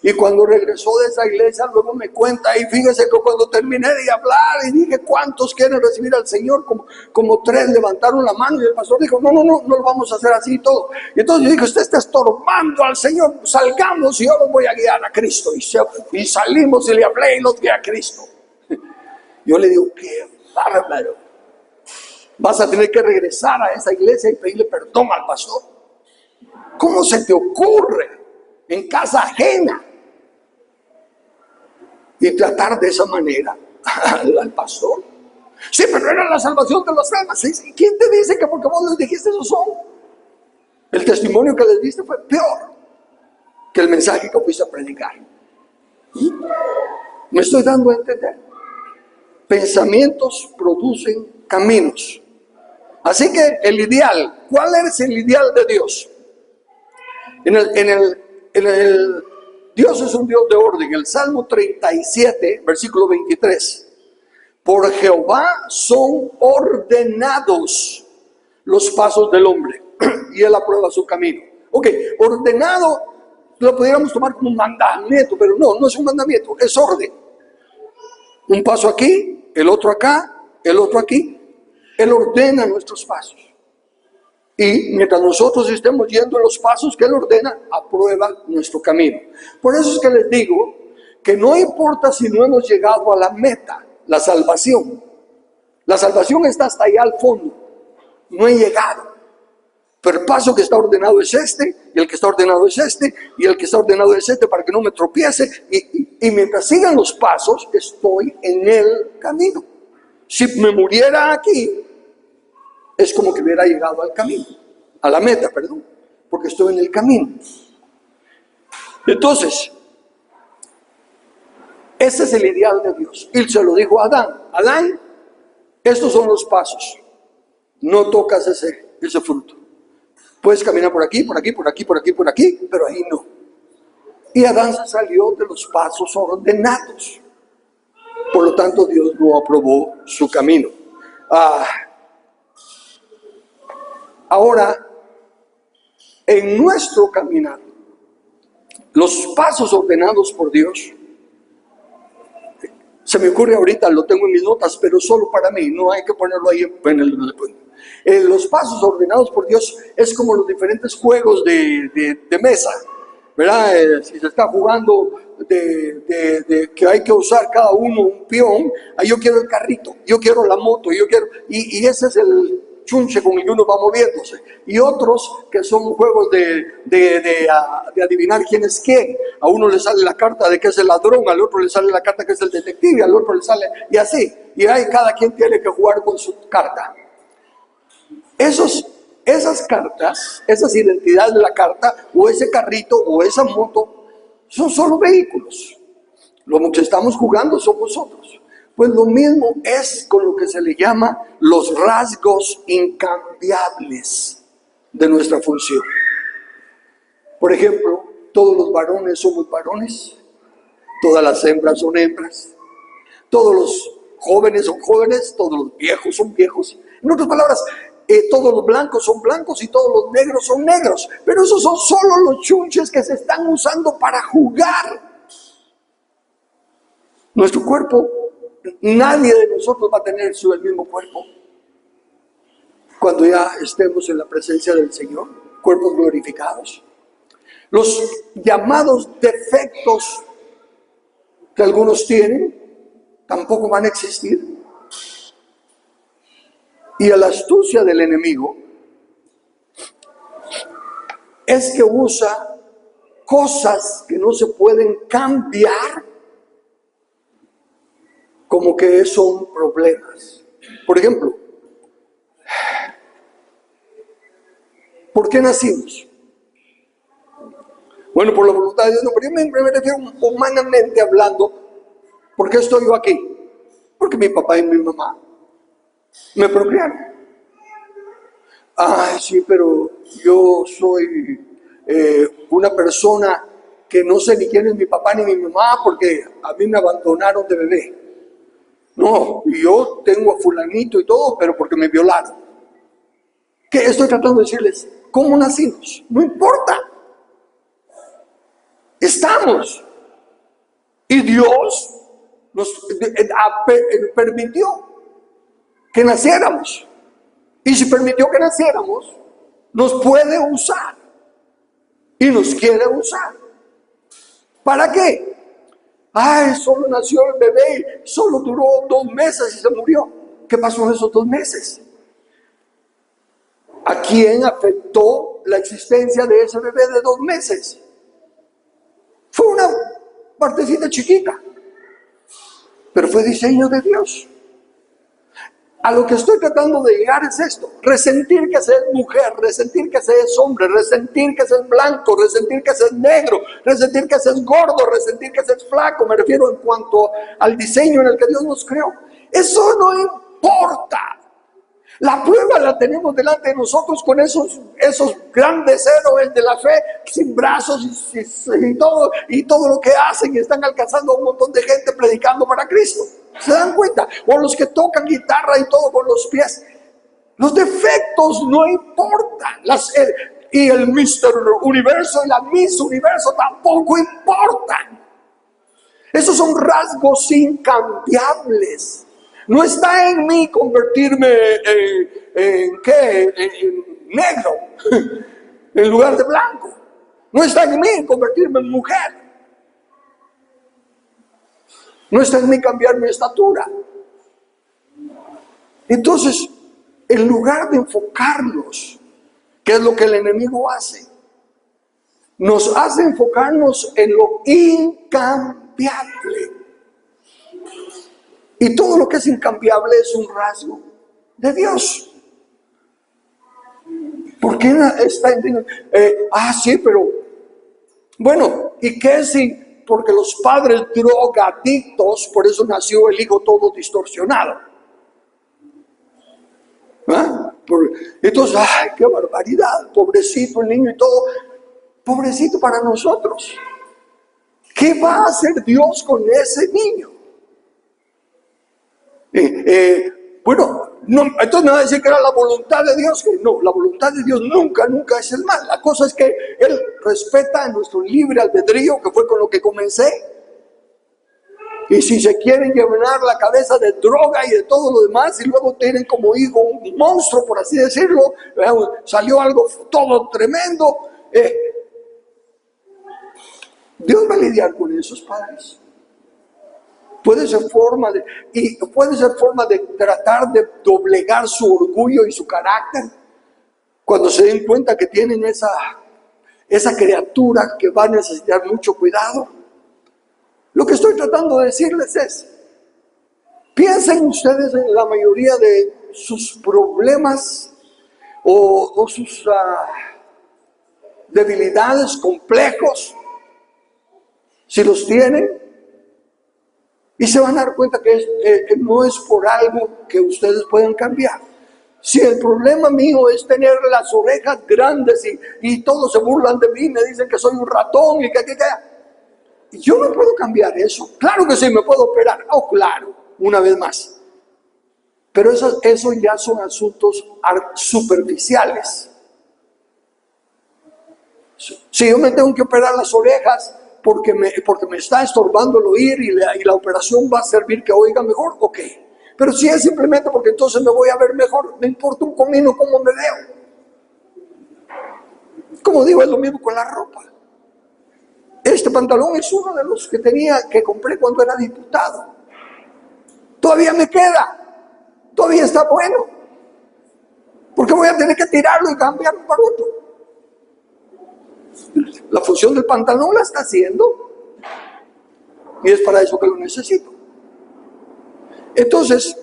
y cuando regresó de esa iglesia luego me cuenta, y fíjese que cuando terminé de hablar y dije ¿cuántos quieren recibir al Señor? Como 3 levantaron la mano, y el pastor dijo no lo vamos a hacer así y todo. Y entonces yo dije: usted está estorbando al Señor, salgamos y yo los voy a guiar a Cristo. Y salimos y le hablé y los guié a Cristo. Yo le digo: qué bárbaro, vas a tener que regresar a esa iglesia y pedirle perdón al pastor. ¿Cómo se te ocurre en casa ajena y tratar de esa manera al pastor? Sí, pero era la salvación de las almas. ¿Y quién te dice que porque vos les dijiste eso son? El testimonio que les diste fue peor que el mensaje que fuiste a predicar. ¿Me estoy dando a entender? Pensamientos producen caminos. Así que el ideal, ¿cuál es el ideal de Dios? Dios es un Dios de orden. El Salmo 37, versículo 23. Por Jehová son ordenados los pasos del hombre, y él aprueba su camino. Ok, ordenado lo pudiéramos tomar como un mandamiento, pero no es un mandamiento, es orden. Un paso aquí, el otro acá, el otro aquí. Él ordena nuestros pasos. Y mientras nosotros estemos yendo en los pasos que Él ordena, aprueba nuestro camino. Por eso es que les digo que no importa si no hemos llegado a la meta, la salvación. La salvación está hasta allá al fondo. No he llegado. Pero el paso que está ordenado es este, y el que está ordenado es este, y el que está ordenado es este para que no me tropiece. Y mientras sigan los pasos, estoy en el camino. Si me muriera aquí, es como que hubiera llegado al camino, a la meta, perdón, porque estoy en el camino. Entonces, ese es el ideal de Dios. Y se lo dijo a Adán. Adán, estos son los pasos. No tocas ese fruto. Puedes caminar por aquí, por aquí, por aquí, por aquí, por aquí, pero ahí no. Y Adán se salió de los pasos ordenados. Por lo tanto, Dios no aprobó su camino. Ahora, en nuestro caminar, los pasos ordenados por Dios, se me ocurre ahorita, lo tengo en mis notas, pero solo para mí, no hay que ponerlo ahí en el... los pasos ordenados por Dios es como los diferentes juegos de mesa, ¿verdad? Si se está jugando que hay que usar cada uno un peón, yo quiero el carrito, yo quiero la moto, yo quiero... Y ese es el chunche con el que uno va moviéndose. Y otros que son juegos de adivinar quién es quién. A uno le sale la carta de que es el ladrón, al otro le sale la carta que es el detective, al otro le sale... Y así. Y ahí cada quien tiene que jugar con su carta. Esas cartas, esas identidades de la carta, o ese carrito, o esa moto, son solo vehículos. Lo que estamos jugando somos nosotros. Pues lo mismo es con lo que se le llama los rasgos incambiables de nuestra función. Por ejemplo, todos los varones somos varones, todas las hembras son hembras, todos los jóvenes son jóvenes, todos los viejos son viejos. En otras palabras, todos los blancos son blancos y todos los negros son negros. Pero esos son solo los chunches que se están usando para jugar. Nuestro cuerpo, nadie de nosotros va a tener el mismo cuerpo cuando ya estemos en la presencia del Señor, cuerpos glorificados. Los llamados defectos que algunos tienen tampoco van a existir. Y a la astucia del enemigo es que usa cosas que no se pueden cambiar como que son problemas. Por ejemplo, ¿por qué nacimos? Bueno, por la voluntad de Dios, no, pero yo me refiero humanamente hablando. ¿Por qué estoy yo aquí? Porque mi papá y mi mamá me procrearon. Ay, sí, pero yo soy una persona que no sé ni quién es mi papá ni mi mamá porque a mí me abandonaron de bebé. No, yo tengo a fulanito y todo, pero porque me violaron. ¿Qué estoy tratando de decirles? ¿Cómo nacimos? No importa. Estamos. Y Dios nos permitió que naciéramos. Y si permitió que naciéramos, nos puede usar. Y nos quiere usar. ¿Para qué? Ay, solo nació el bebé, solo duró 2 meses y se murió. ¿Qué pasó en esos 2 meses? ¿A quién afectó la existencia de ese bebé de 2 meses? Fue una partecita chiquita, pero fue diseño de Dios. A lo que estoy tratando de llegar es esto: resentir que se es mujer, resentir que se es hombre, resentir que se es blanco, resentir que se es negro, resentir que se es gordo, resentir que se es flaco. Me refiero en cuanto al diseño en el que Dios nos creó. Eso no importa. La prueba la tenemos delante de nosotros con esos grandes héroes de la fe, sin brazos y todo lo que hacen, y están alcanzando a un montón de gente predicando para Cristo. ¿Se dan cuenta? O los que tocan guitarra y todo con los pies. Los defectos no importan. Y el Mr. Universo y la Miss Universo tampoco importan. Esos son rasgos incambiables. No está en mí convertirme en negro en lugar de blanco. No está en mí convertirme en mujer. No está en mí cambiar mi estatura. Entonces, en lugar de enfocarnos, ¿qué es lo que el enemigo hace? Nos hace enfocarnos en lo incambiable. Y todo lo que es incambiable es un rasgo de Dios. ¿Por qué está en sí, pero bueno, ¿y qué si? Porque los padres drogadictos, por eso nació el hijo todo distorsionado. Entonces, ¡ay, qué barbaridad! Pobrecito el niño y todo. Pobrecito para nosotros. ¿Qué va a hacer Dios con ese niño? Bueno, no, entonces me va a decir que era la voluntad de Dios. Que no, la voluntad de Dios nunca es el mal. La cosa es que Él respeta nuestro libre albedrío, que fue con lo que comencé. Y si se quieren llenar la cabeza de droga y de todo lo demás, y luego tienen como hijo un monstruo, por así decirlo, salió algo todo tremendo, Dios va a lidiar con esos padres. Puede ser forma de tratar de doblegar su orgullo y su carácter cuando se den cuenta que tienen esa criatura que va a necesitar mucho cuidado. Lo que estoy tratando de decirles es, piensen ustedes en la mayoría de sus problemas o sus debilidades, complejos, si los tienen, y se van a dar cuenta que no es por algo que ustedes puedan cambiar. Si el problema mío es tener las orejas grandes y todos se burlan de mí, me dicen que soy un ratón y que yo no puedo cambiar eso. Claro que sí, me puedo operar. Oh, claro, una vez más. Pero eso ya son asuntos superficiales. Si yo me tengo que operar las orejas porque me está estorbando el oír y la operación va a servir que oiga mejor, ok. Pero si es simplemente porque entonces me voy a ver mejor, me importa un comino cómo me veo. Como digo, es lo mismo con la ropa. Este pantalón es uno de los que compré cuando era diputado. Todavía me queda. Todavía está bueno. Porque voy a tener que tirarlo y cambiarlo para otro. La función del pantalón la está haciendo. Y es para eso que lo necesito. Entonces,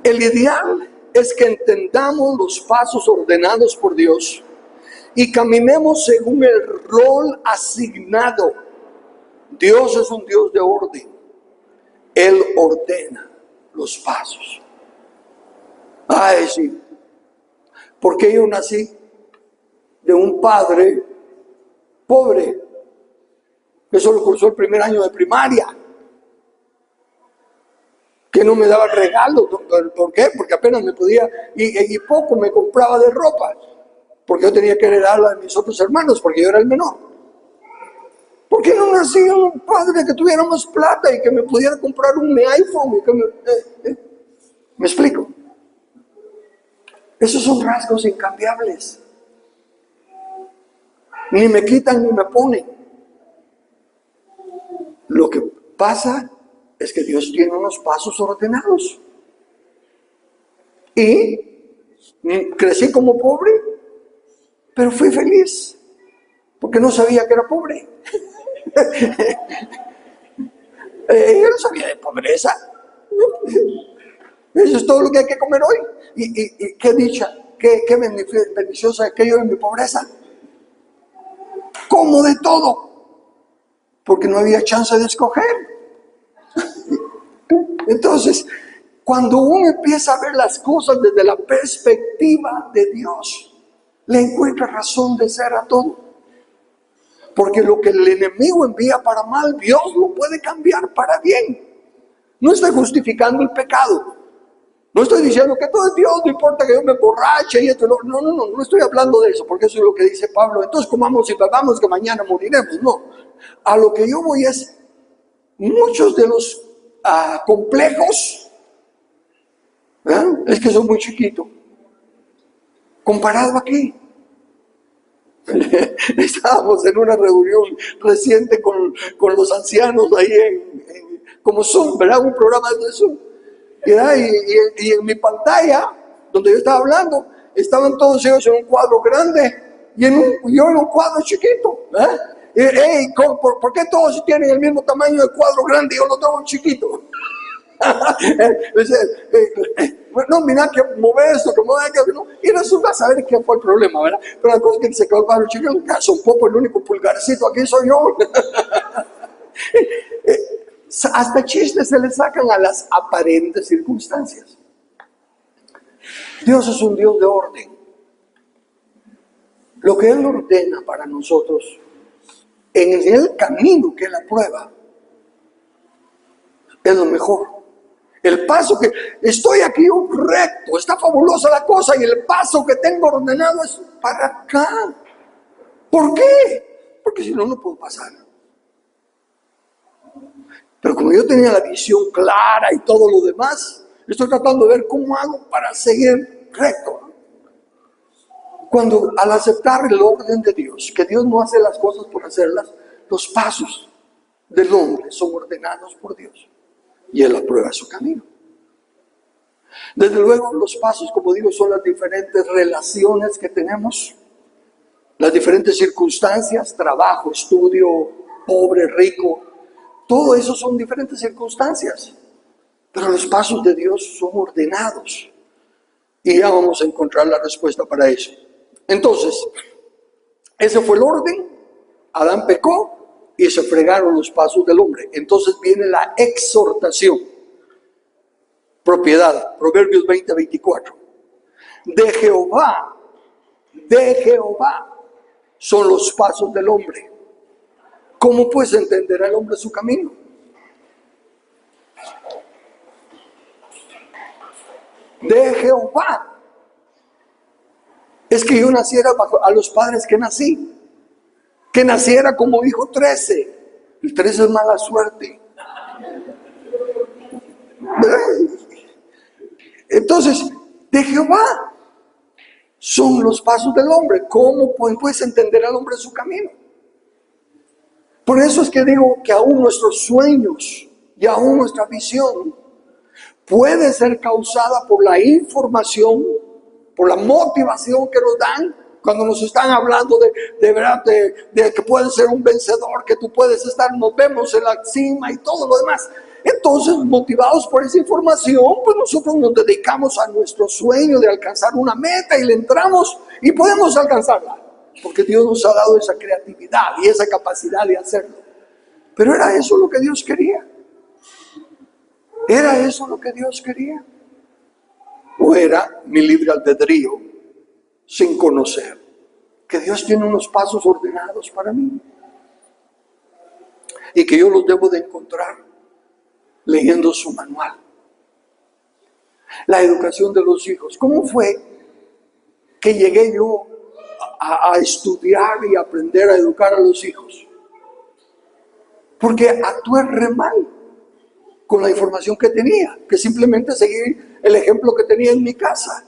el ideal es que entendamos los pasos ordenados por Dios y caminemos según el rol asignado. Dios es un Dios de orden. Él ordena los pasos. Ay, sí. Porque yo nací de un padre pobre que solo cursó el primer año de primaria, que no me daba regalo. ¿Por qué? Porque apenas me podía, y poco me compraba de ropa, porque yo tenía que heredarla de mis otros hermanos, porque yo era el menor. ¿Por qué no nací un padre que tuviera más plata y que me pudiera comprar un iPhone? Y que ¿Me explico? Esos son rasgos incambiables. Ni me quitan ni me ponen. Lo que pasa es que Dios tiene unos pasos ordenados. Y crecí como pobre, pero fui feliz, porque no sabía que era pobre. Yo no sabía de pobreza. Eso es todo lo que hay que comer hoy. Y qué dicha, qué beneficiosa que yo en mi pobreza. Como de todo, porque no había chance de escoger. Entonces, cuando uno empieza a ver las cosas desde la perspectiva de Dios, le encuentra razón de ser a todo. Porque lo que el enemigo envía para mal, Dios lo puede cambiar para bien. No estoy justificando el pecado. No estoy diciendo que todo es Dios, no importa que yo me borrache y esto. No estoy hablando de eso, porque eso es lo que dice Pablo. Entonces comamos y bebamos que mañana moriremos. No. A lo que yo voy es, muchos de los complejos, es que soy muy chiquito. ¿Comparado a qué? Estábamos en una reunión reciente con los ancianos ahí como Zoom, ¿verdad? Un programa de Zoom. Y en mi pantalla, donde yo estaba hablando, estaban todos ellos en un cuadro grande y yo en un cuadro chiquito. ¿Por qué todos tienen el mismo tamaño de cuadro grande y yo lo tengo chiquito? No, mira que mover esto, que mover aquello, ¿no? Y resulta saber qué fue el problema, ¿verdad? Pero la cosa es que se quedó el cuadro chiquito, son poco, el único pulgarcito aquí soy yo. Hasta chistes se le sacan a las aparentes circunstancias. Dios es un Dios de orden. Lo que Él ordena para nosotros en el camino que Él aprueba es lo mejor. El paso que estoy aquí recto, está fabulosa la cosa, y el paso que tengo ordenado es para acá. ¿Por qué? Porque si no, no puedo pasar. Pero como yo tenía la visión clara y todo lo demás, estoy tratando de ver cómo hago para seguir recto. Cuando al aceptar el orden de Dios, que Dios no hace las cosas por hacerlas, los pasos del hombre son ordenados por Dios y Él aprueba su camino. Desde luego, los pasos, como digo, son las diferentes relaciones que tenemos, las diferentes circunstancias, trabajo, estudio, pobre, rico, todo eso son diferentes circunstancias, pero los pasos de Dios son ordenados y ya vamos a encontrar la respuesta para eso. Entonces, ese fue el orden. Adán pecó y se fregaron los pasos del hombre. Entonces viene la exhortación. Propiedad, Proverbios 20:24. De Jehová son los pasos del hombre. ¿Cómo pues entenderá el hombre su camino? De Jehová. Es que yo naciera bajo a los padres que nací. Que naciera como hijo 13. El 13 es mala suerte. Entonces, de Jehová son los pasos del hombre. ¿Cómo puedes entender al hombre su camino? Por eso es que digo que aún nuestros sueños y aún nuestra visión puede ser causada por la información, por la motivación que nos dan cuando nos están hablando de verdad, de que puedes ser un vencedor, que tú puedes estar, nos vemos en la cima y todo lo demás. Entonces, motivados por esa información, pues nosotros nos dedicamos a nuestro sueño de alcanzar una meta y le entramos y podemos alcanzarla, porque Dios nos ha dado esa creatividad y esa capacidad de hacerlo. Pero ¿era eso lo que Dios quería? ¿Era eso lo que Dios quería? ¿O era mi libre albedrío sin conocer que Dios tiene unos pasos ordenados para mí y que yo los debo de encontrar leyendo su manual? La educación de los hijos. ¿Cómo fue que llegué yo a estudiar y aprender a educar a los hijos? Porque actué re mal con la información que tenía, que simplemente seguir el ejemplo que tenía en mi casa.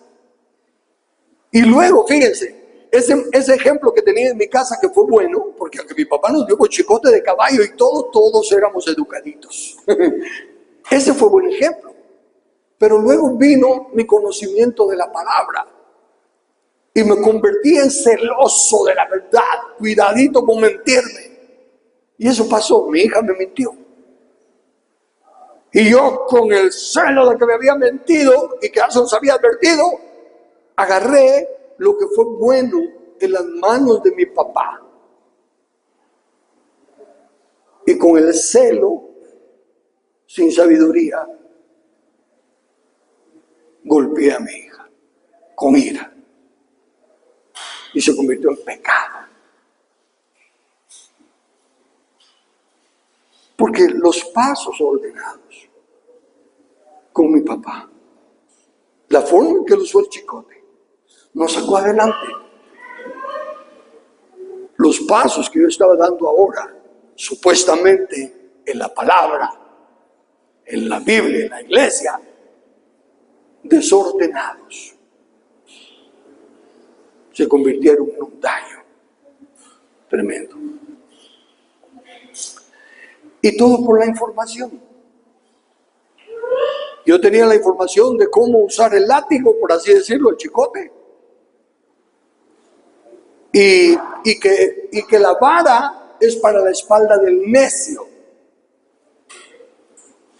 Y luego, fíjense, ese ejemplo que tenía en mi casa, que fue bueno, porque aunque mi papá nos dio con chicote de caballo y todos éramos educaditos. Ese fue buen ejemplo. Pero luego vino mi conocimiento de la palabra y me convertí en celoso de la verdad, cuidadito con mentirme. Y eso pasó, mi hija me mintió. Y yo, con el celo de que me había mentido y que alguien nos había advertido, agarré lo que fue bueno en las manos de mi papá. Y con el celo, sin sabiduría, golpeé a mi hija con ira. Y se convirtió en pecado. Porque los pasos ordenados con mi papá, la forma en que lo usó el chicote, nos sacó adelante. Los pasos que yo estaba dando ahora, supuestamente en la palabra, en la Biblia, en la iglesia, desordenados. se convirtieron en un daño tremendo. Y todo por la información. Yo tenía la información de cómo usar el látigo, por así decirlo, el chicote. Y que la vara es para la espalda del necio.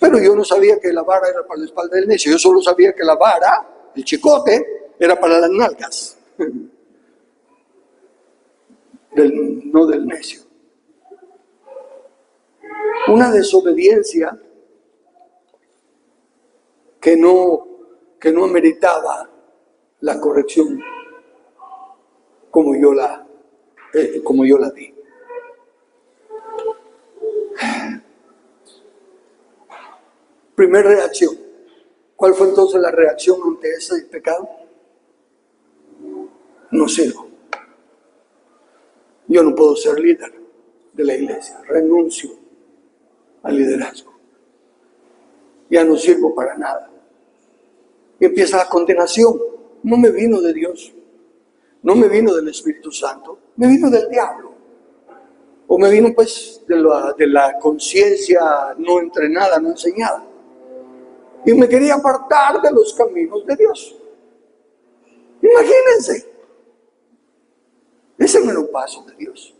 Pero yo no sabía que la vara era para la espalda del necio. Yo solo sabía que la vara, el chicote, era para las nalgas. No del necio. Una desobediencia que no ameritaba la corrección como yo la di. Primera reacción. ¿Cuál fue entonces la reacción ante ese pecado? No sirvo. Yo no puedo ser líder de la iglesia. Renuncio al liderazgo. Ya no sirvo para nada. Y empieza la condenación. No me vino de Dios. No me vino del Espíritu Santo. Me vino del diablo. O me vino pues de la conciencia no entrenada, no enseñada. Y me quería apartar de los caminos de Dios. Imagínense. Ese no era un paso de Dios.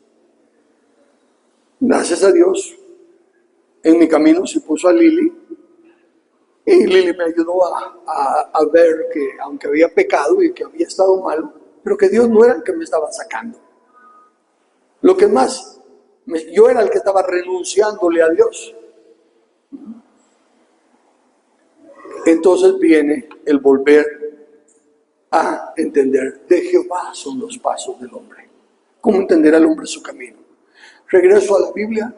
Gracias a Dios, en mi camino se puso a Lili. Y Lili me ayudó a ver que aunque había pecado y que había estado mal, pero que Dios no era el que me estaba sacando. Lo que más, yo era el que estaba renunciándole a Dios. Entonces viene el volver a entender. De Jehová son los pasos del hombre. ¿Cómo entender al hombre su camino? Regreso a la Biblia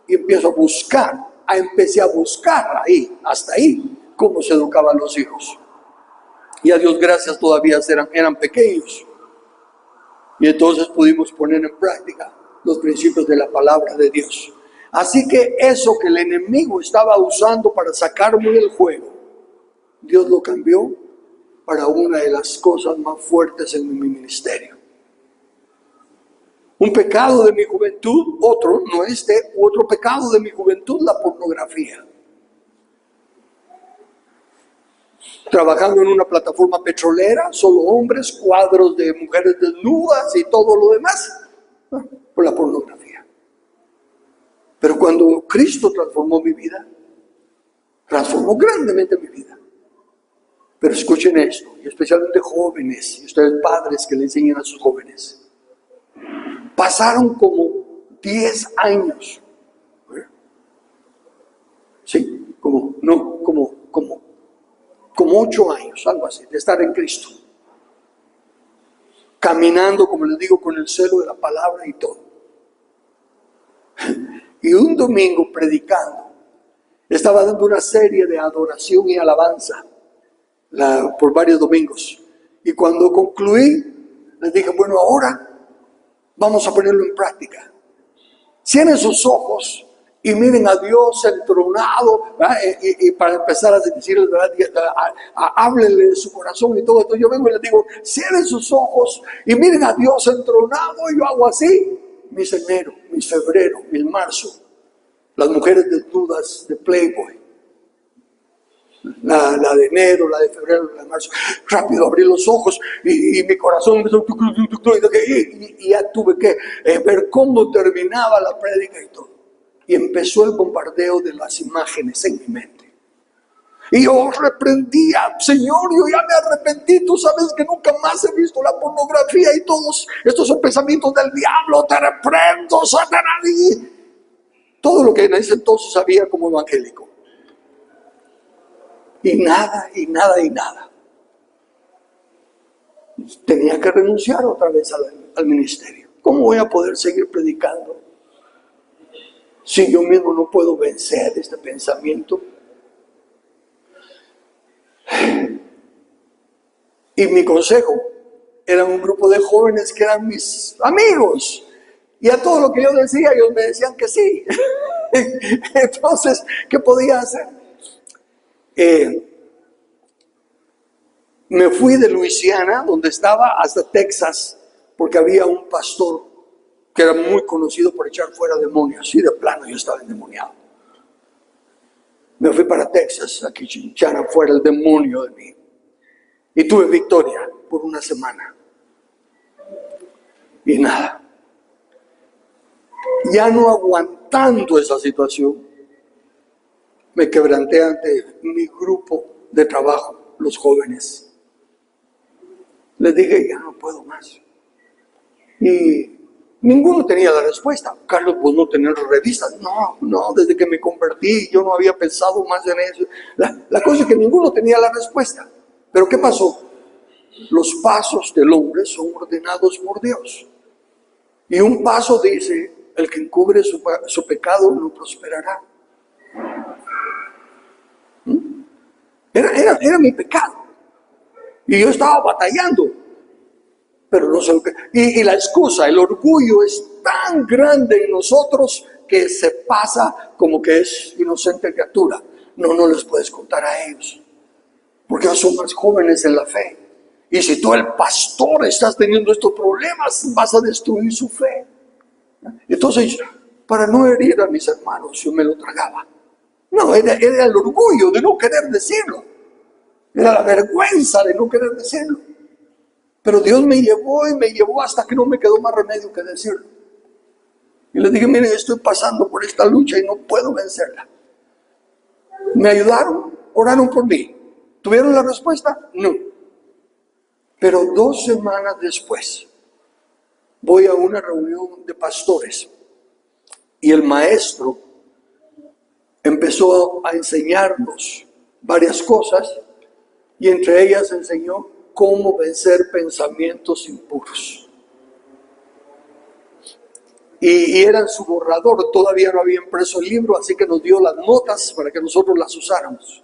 y empiezo a buscar. Empecé a buscar ahí, hasta ahí, cómo se educaban los hijos. Y a Dios gracias todavía eran pequeños. Y entonces pudimos poner en práctica los principios de la palabra de Dios. Así que eso que el enemigo estaba usando para sacarme del juego, Dios lo cambió para una de las cosas más fuertes en mi ministerio. Un pecado de mi juventud, otro pecado de mi juventud, la pornografía. Trabajando en una plataforma petrolera, solo hombres, cuadros de mujeres desnudas y todo lo demás, por la pornografía. Pero cuando Cristo transformó mi vida, transformó grandemente mi vida. Pero escuchen esto, y especialmente jóvenes, y ustedes padres que le enseñan a sus jóvenes. Pasaron como 10 años. Sí, como 8 años, algo así, de estar en Cristo. Caminando, como les digo, con el celo de la palabra y todo. Y un domingo predicando, estaba dando una serie de adoración y alabanza por varios domingos. Y cuando concluí, les dije, bueno, ahora vamos a ponerlo en práctica. Cierren sus ojos y miren a Dios entronado, y para empezar a decirles, háblenle de su corazón y todo esto. Yo vengo y les digo, cierren sus ojos y miren a Dios entronado, y yo hago así. Mis enero, mis febrero, mis marzo, las mujeres desnudas de Playboy, la de enero, la de febrero, la de marzo, rápido abrí los ojos y mi corazón empezó, y ya tuve que ver cómo terminaba la prédica y todo. Y empezó el bombardeo de las imágenes en mi mente. Y yo reprendía, Señor, yo ya me arrepentí, tú sabes que nunca más he visto la pornografía y todos estos son pensamientos del diablo, te reprendo, Satanás. Y todo lo que en ese entonces sabía como evangélico. Y nada. Tenía que renunciar otra vez al ministerio. ¿Cómo voy a poder seguir predicando si yo mismo no puedo vencer este pensamiento? Y mi consejo era un grupo de jóvenes que eran mis amigos. Y a todo lo que yo decía, ellos me decían que sí. Entonces, ¿qué podía hacer? Me fui de Luisiana, donde estaba, hasta Texas, porque había un pastor que era muy conocido por echar fuera demonios, y de plano yo estaba endemoniado. Me fui para Texas, a que echaran fuera el demonio de mí, y tuve victoria por una semana. Y nada, ya no aguantando esa situación, me quebranté ante mi grupo de trabajo, los jóvenes. Les dije, ya no puedo más. Y ninguno tenía la respuesta. Carlos, vos no tenés revistas. No, desde que me convertí yo no había pensado más en eso. La cosa es que ninguno tenía la respuesta. Pero ¿qué pasó? Los pasos del hombre son ordenados por Dios. Y un paso dice, el que encubre su pecado no prosperará. Era mi pecado. Y yo estaba batallando. Pero no sé lo que... Y la excusa, el orgullo es tan grande en nosotros que se pasa como que es inocente criatura. No les puedes contar a ellos. Porque ellos son más jóvenes en la fe. Y si tú, el pastor, estás teniendo estos problemas, vas a destruir su fe. Entonces, para no herir a mis hermanos, yo me lo tragaba. No, era el orgullo de no querer decirlo. Era la vergüenza de no querer decirlo. Pero Dios me llevó hasta que no me quedó más remedio que decirlo. Y les dije, miren, estoy pasando por esta lucha y no puedo vencerla. ¿Me ayudaron? ¿Oraron por mí? ¿Tuvieron la respuesta? No. Pero 2 semanas después, voy a una reunión de pastores y el maestro empezó a enseñarnos varias cosas y entre ellas enseñó cómo vencer pensamientos impuros. Y era en su borrador, todavía no había impreso el libro, así que nos dio las notas para que nosotros las usáramos.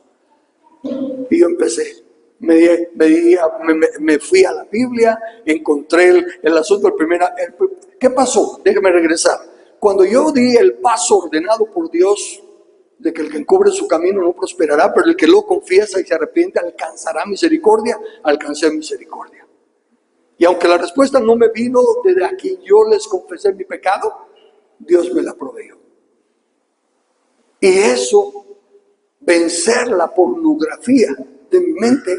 Y yo empecé. Me fui a la Biblia, encontré el asunto, ¿qué pasó? Déjeme regresar. Cuando yo di el paso ordenado por Dios, de que el que encubre su camino no prosperará, pero el que lo confiesa y se arrepiente alcanzará misericordia, alcancé misericordia. Y aunque la respuesta no me vino desde a quien yo les confesé mi pecado, Dios me la proveyó. Y eso, vencer la pornografía de mi mente,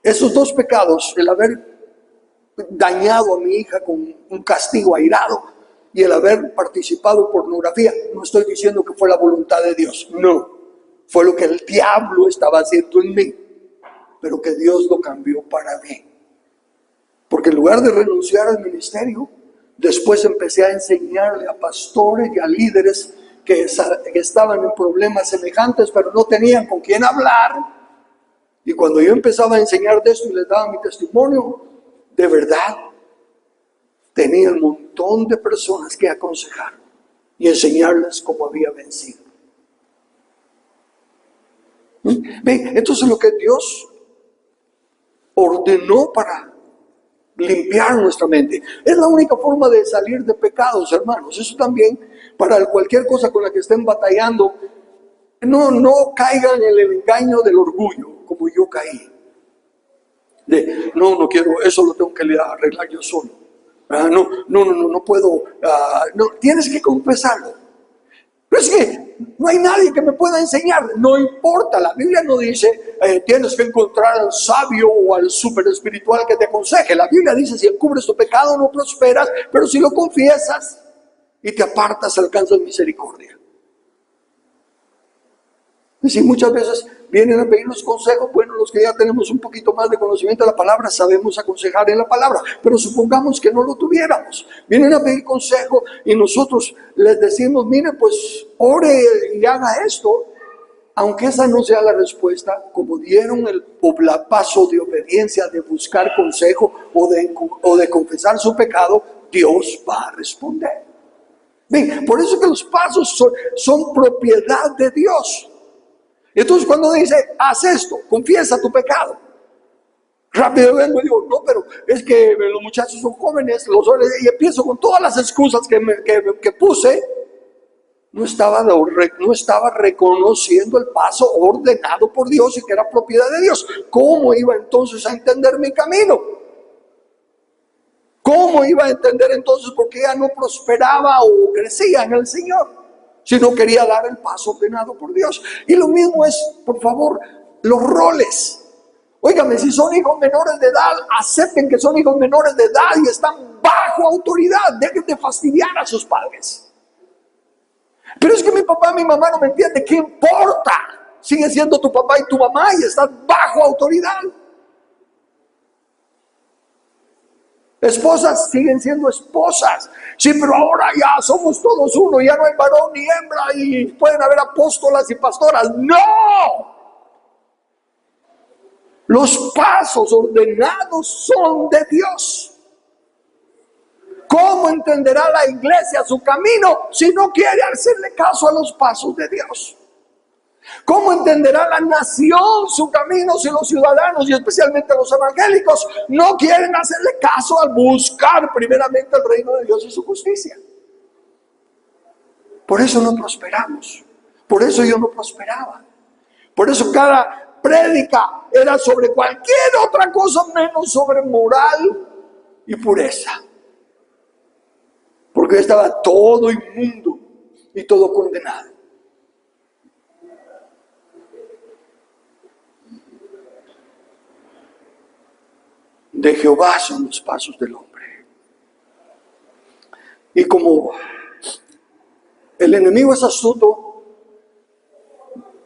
esos 2 pecados, el haber dañado a mi hija con un castigo airado y el haber participado en pornografía, no estoy diciendo que fue la voluntad de Dios, no, fue lo que el diablo estaba haciendo en mí, pero que Dios lo cambió para mí. Porque en lugar de renunciar al ministerio, después empecé a enseñarle a pastores y a líderes que estaban en problemas semejantes, pero no tenían con quién hablar. Y cuando yo empezaba a enseñar de esto y les daba mi testimonio, de verdad, tenía un montón de personas que aconsejar y enseñarles cómo había vencido. ¿Ven? Entonces lo que Dios ordenó para limpiar nuestra mente es la única forma de salir de pecados, hermanos. Eso también, para cualquier cosa con la que estén batallando, no caigan en el engaño del orgullo, como yo caí. No quiero, eso lo tengo que arreglar yo solo. No puedo, tienes que confesarlo. Pero es que no hay nadie que me pueda enseñar, no importa, la Biblia no dice, tienes que encontrar al sabio o al super espiritual que te aconseje. La Biblia dice, si encubres tu pecado no prosperas, pero si lo confiesas y te apartas, alcanzas misericordia. Y si muchas veces vienen a pedirnos consejos, bueno, los que ya tenemos un poquito más de conocimiento de la palabra, sabemos aconsejar en la palabra, pero supongamos que no lo tuviéramos. Vienen a pedir consejo y nosotros les decimos, mire, pues ore y haga esto, aunque esa no sea la respuesta, como dieron el paso de obediencia, de buscar consejo o de confesar su pecado, Dios va a responder. Bien, por eso que los pasos son propiedad de Dios. Entonces cuando dice, haz esto, confiesa tu pecado, rápido vengo y digo, no, pero es que los muchachos son jóvenes, y empiezo con todas las excusas que puse, no estaba reconociendo el paso ordenado por Dios y que era propiedad de Dios. ¿Cómo iba entonces a entender mi camino? ¿Cómo iba a entender entonces por qué ella no prosperaba o crecía en el Señor? Si no quería dar el paso ordenado por Dios. Y lo mismo es, por favor, los roles. Óigame, si son hijos menores de edad, acepten que son hijos menores de edad y están bajo autoridad. Dejen de fastidiar a sus padres. Pero es que mi papá y mi mamá no me entienden. ¿Qué importa? Sigue siendo tu papá y tu mamá y estás bajo autoridad. Esposas siguen siendo esposas. Sí, pero ahora ya somos todos uno. Ya no hay varón ni hembra y pueden haber apóstolas y pastoras. ¡No! Los pasos ordenados son de Dios. ¿Cómo entenderá la iglesia su camino si no quiere hacerle caso a los pasos de Dios? ¿Cómo entenderá la nación su camino si los ciudadanos y especialmente los evangélicos no quieren hacerle caso al buscar primeramente el reino de Dios y su justicia? Por eso no prosperamos. Por eso yo no prosperaba. Por eso cada prédica era sobre cualquier otra cosa menos sobre moral y pureza. Porque yo estaba todo inmundo y todo condenado. De Jehová son los pasos del hombre. Y como el enemigo es astuto,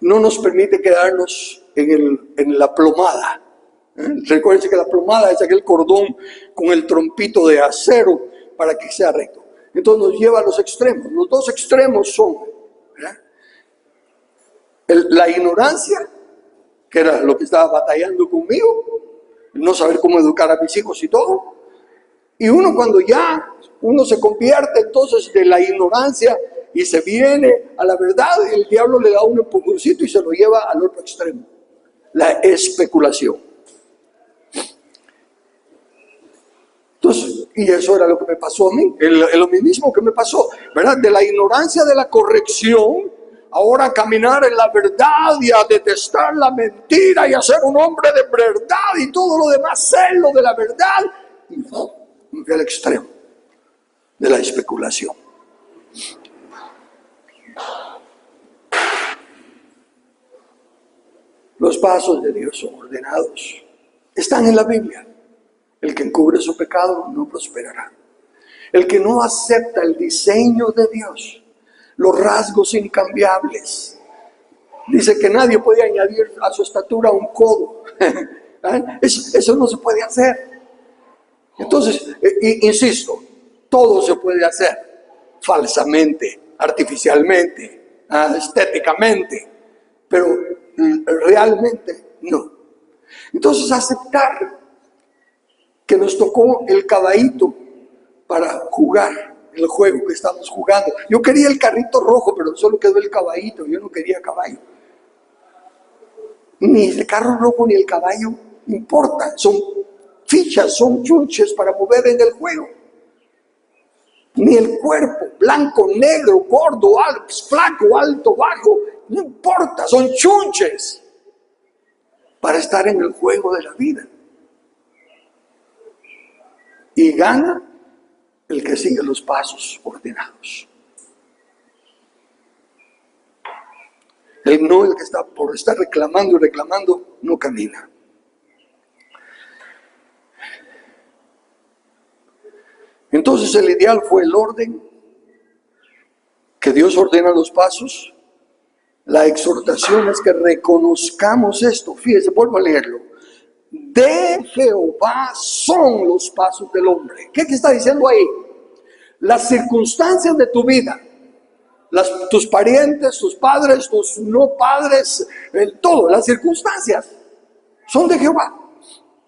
no nos permite quedarnos en la plomada. Recuerden que la plomada es aquel cordón con el trompito de acero para que sea recto. Entonces nos lleva a los extremos. Los dos extremos son la ignorancia, que era lo que estaba batallando conmigo, no saber cómo educar a mis hijos y todo. Y uno cuando ya uno se convierte entonces de la ignorancia y se viene a la verdad, el diablo le da un empujoncito y se lo lleva al otro extremo, la especulación. Entonces, y eso era lo que me pasó a mí, lo mismo que me pasó, ¿verdad? De la ignorancia de la corrección, ahora caminar en la verdad y a detestar la mentira y a ser un hombre de verdad y todo lo demás, serlo de la verdad, y no, me fui al extremo de la especulación. Los pasos de Dios son ordenados, están en la Biblia. El que encubre su pecado no prosperará. El que no acepta el diseño de Dios, los rasgos incambiables, dice que nadie puede añadir a su estatura un codo. Eso no se puede hacer. Entonces, insisto, todo se puede hacer falsamente, artificialmente, estéticamente, pero realmente no. Entonces, aceptar que nos tocó el caballito para jugar el juego que estamos jugando. Yo quería el carrito rojo, pero solo quedó el caballito. Yo no quería caballo. Ni el carro rojo ni el caballo importa. Son fichas, son chunches para mover en el juego. Ni el cuerpo, blanco, negro, gordo, alto, flaco, alto, bajo, no importa. Son chunches para estar en el juego de la vida. Y gana el que sigue los pasos ordenados. El que está por estar reclamando y reclamando, no camina. Entonces el ideal fue el orden, que Dios ordena los pasos. La exhortación es que reconozcamos esto. Fíjese, vuelvo a leerlo. De Jehová son los pasos del hombre. ¿Qué está diciendo ahí? Las circunstancias de tu vida, tus parientes, tus padres, tus no padres, todo, las circunstancias son de Jehová.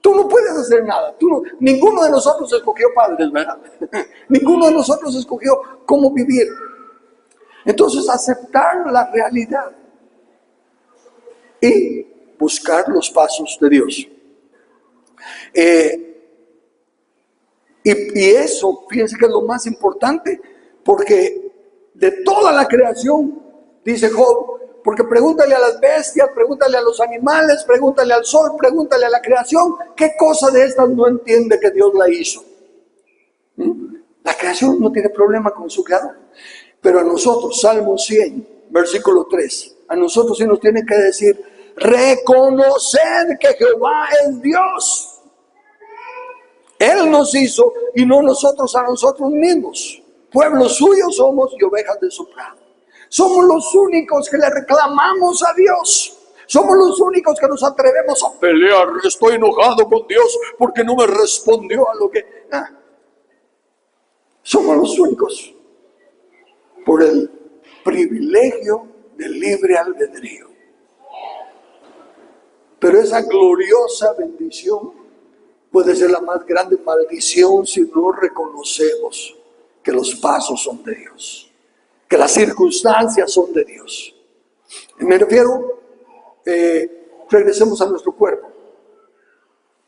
Tú no puedes hacer nada. Ninguno de nosotros escogió padres, ¿verdad? Ninguno de nosotros escogió cómo vivir. Entonces, aceptar la realidad y buscar los pasos de Dios. Y eso, fíjense que es lo más importante, porque de toda la creación, dice Job, porque pregúntale a las bestias, pregúntale a los animales, pregúntale al sol, pregúntale a la creación, ¿qué cosa de estas no entiende que Dios la hizo? La creación no tiene problema con su creador. Pero a nosotros, Salmo 100, versículo 3, a nosotros sí nos tiene que decir, reconocer que Jehová es Dios. Él nos hizo y no nosotros a nosotros mismos. Pueblo suyo somos y ovejas de su prado. Somos los únicos que le reclamamos a Dios. Somos los únicos que nos atrevemos a pelear. Estoy enojado con Dios porque no me respondió a lo que... Somos los únicos por el privilegio del libre albedrío. Pero esa gloriosa bendición puede ser la más grande maldición si no reconocemos que los pasos son de Dios, que las circunstancias son de Dios. Y me refiero, regresemos a nuestro cuerpo.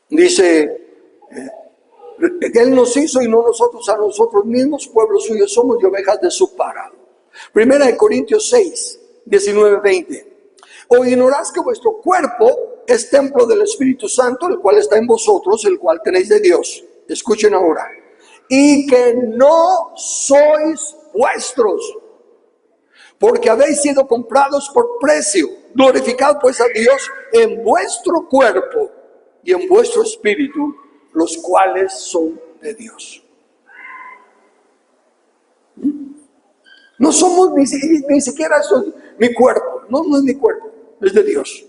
Dice, Él nos hizo y no nosotros a nosotros mismos, pueblo suyo somos y ovejas de su prado. Primera de Corintios 6, 19, 20. ¿O ignorás que vuestro cuerpo es templo del Espíritu Santo, el cual está en vosotros, el cual tenéis de Dios? Escuchen ahora. Y que no sois vuestros, porque habéis sido comprados por precio. Glorificad pues a Dios en vuestro cuerpo y en vuestro espíritu, los cuales son de Dios. No somos ni siquiera mi cuerpo, no es mi cuerpo, es de Dios.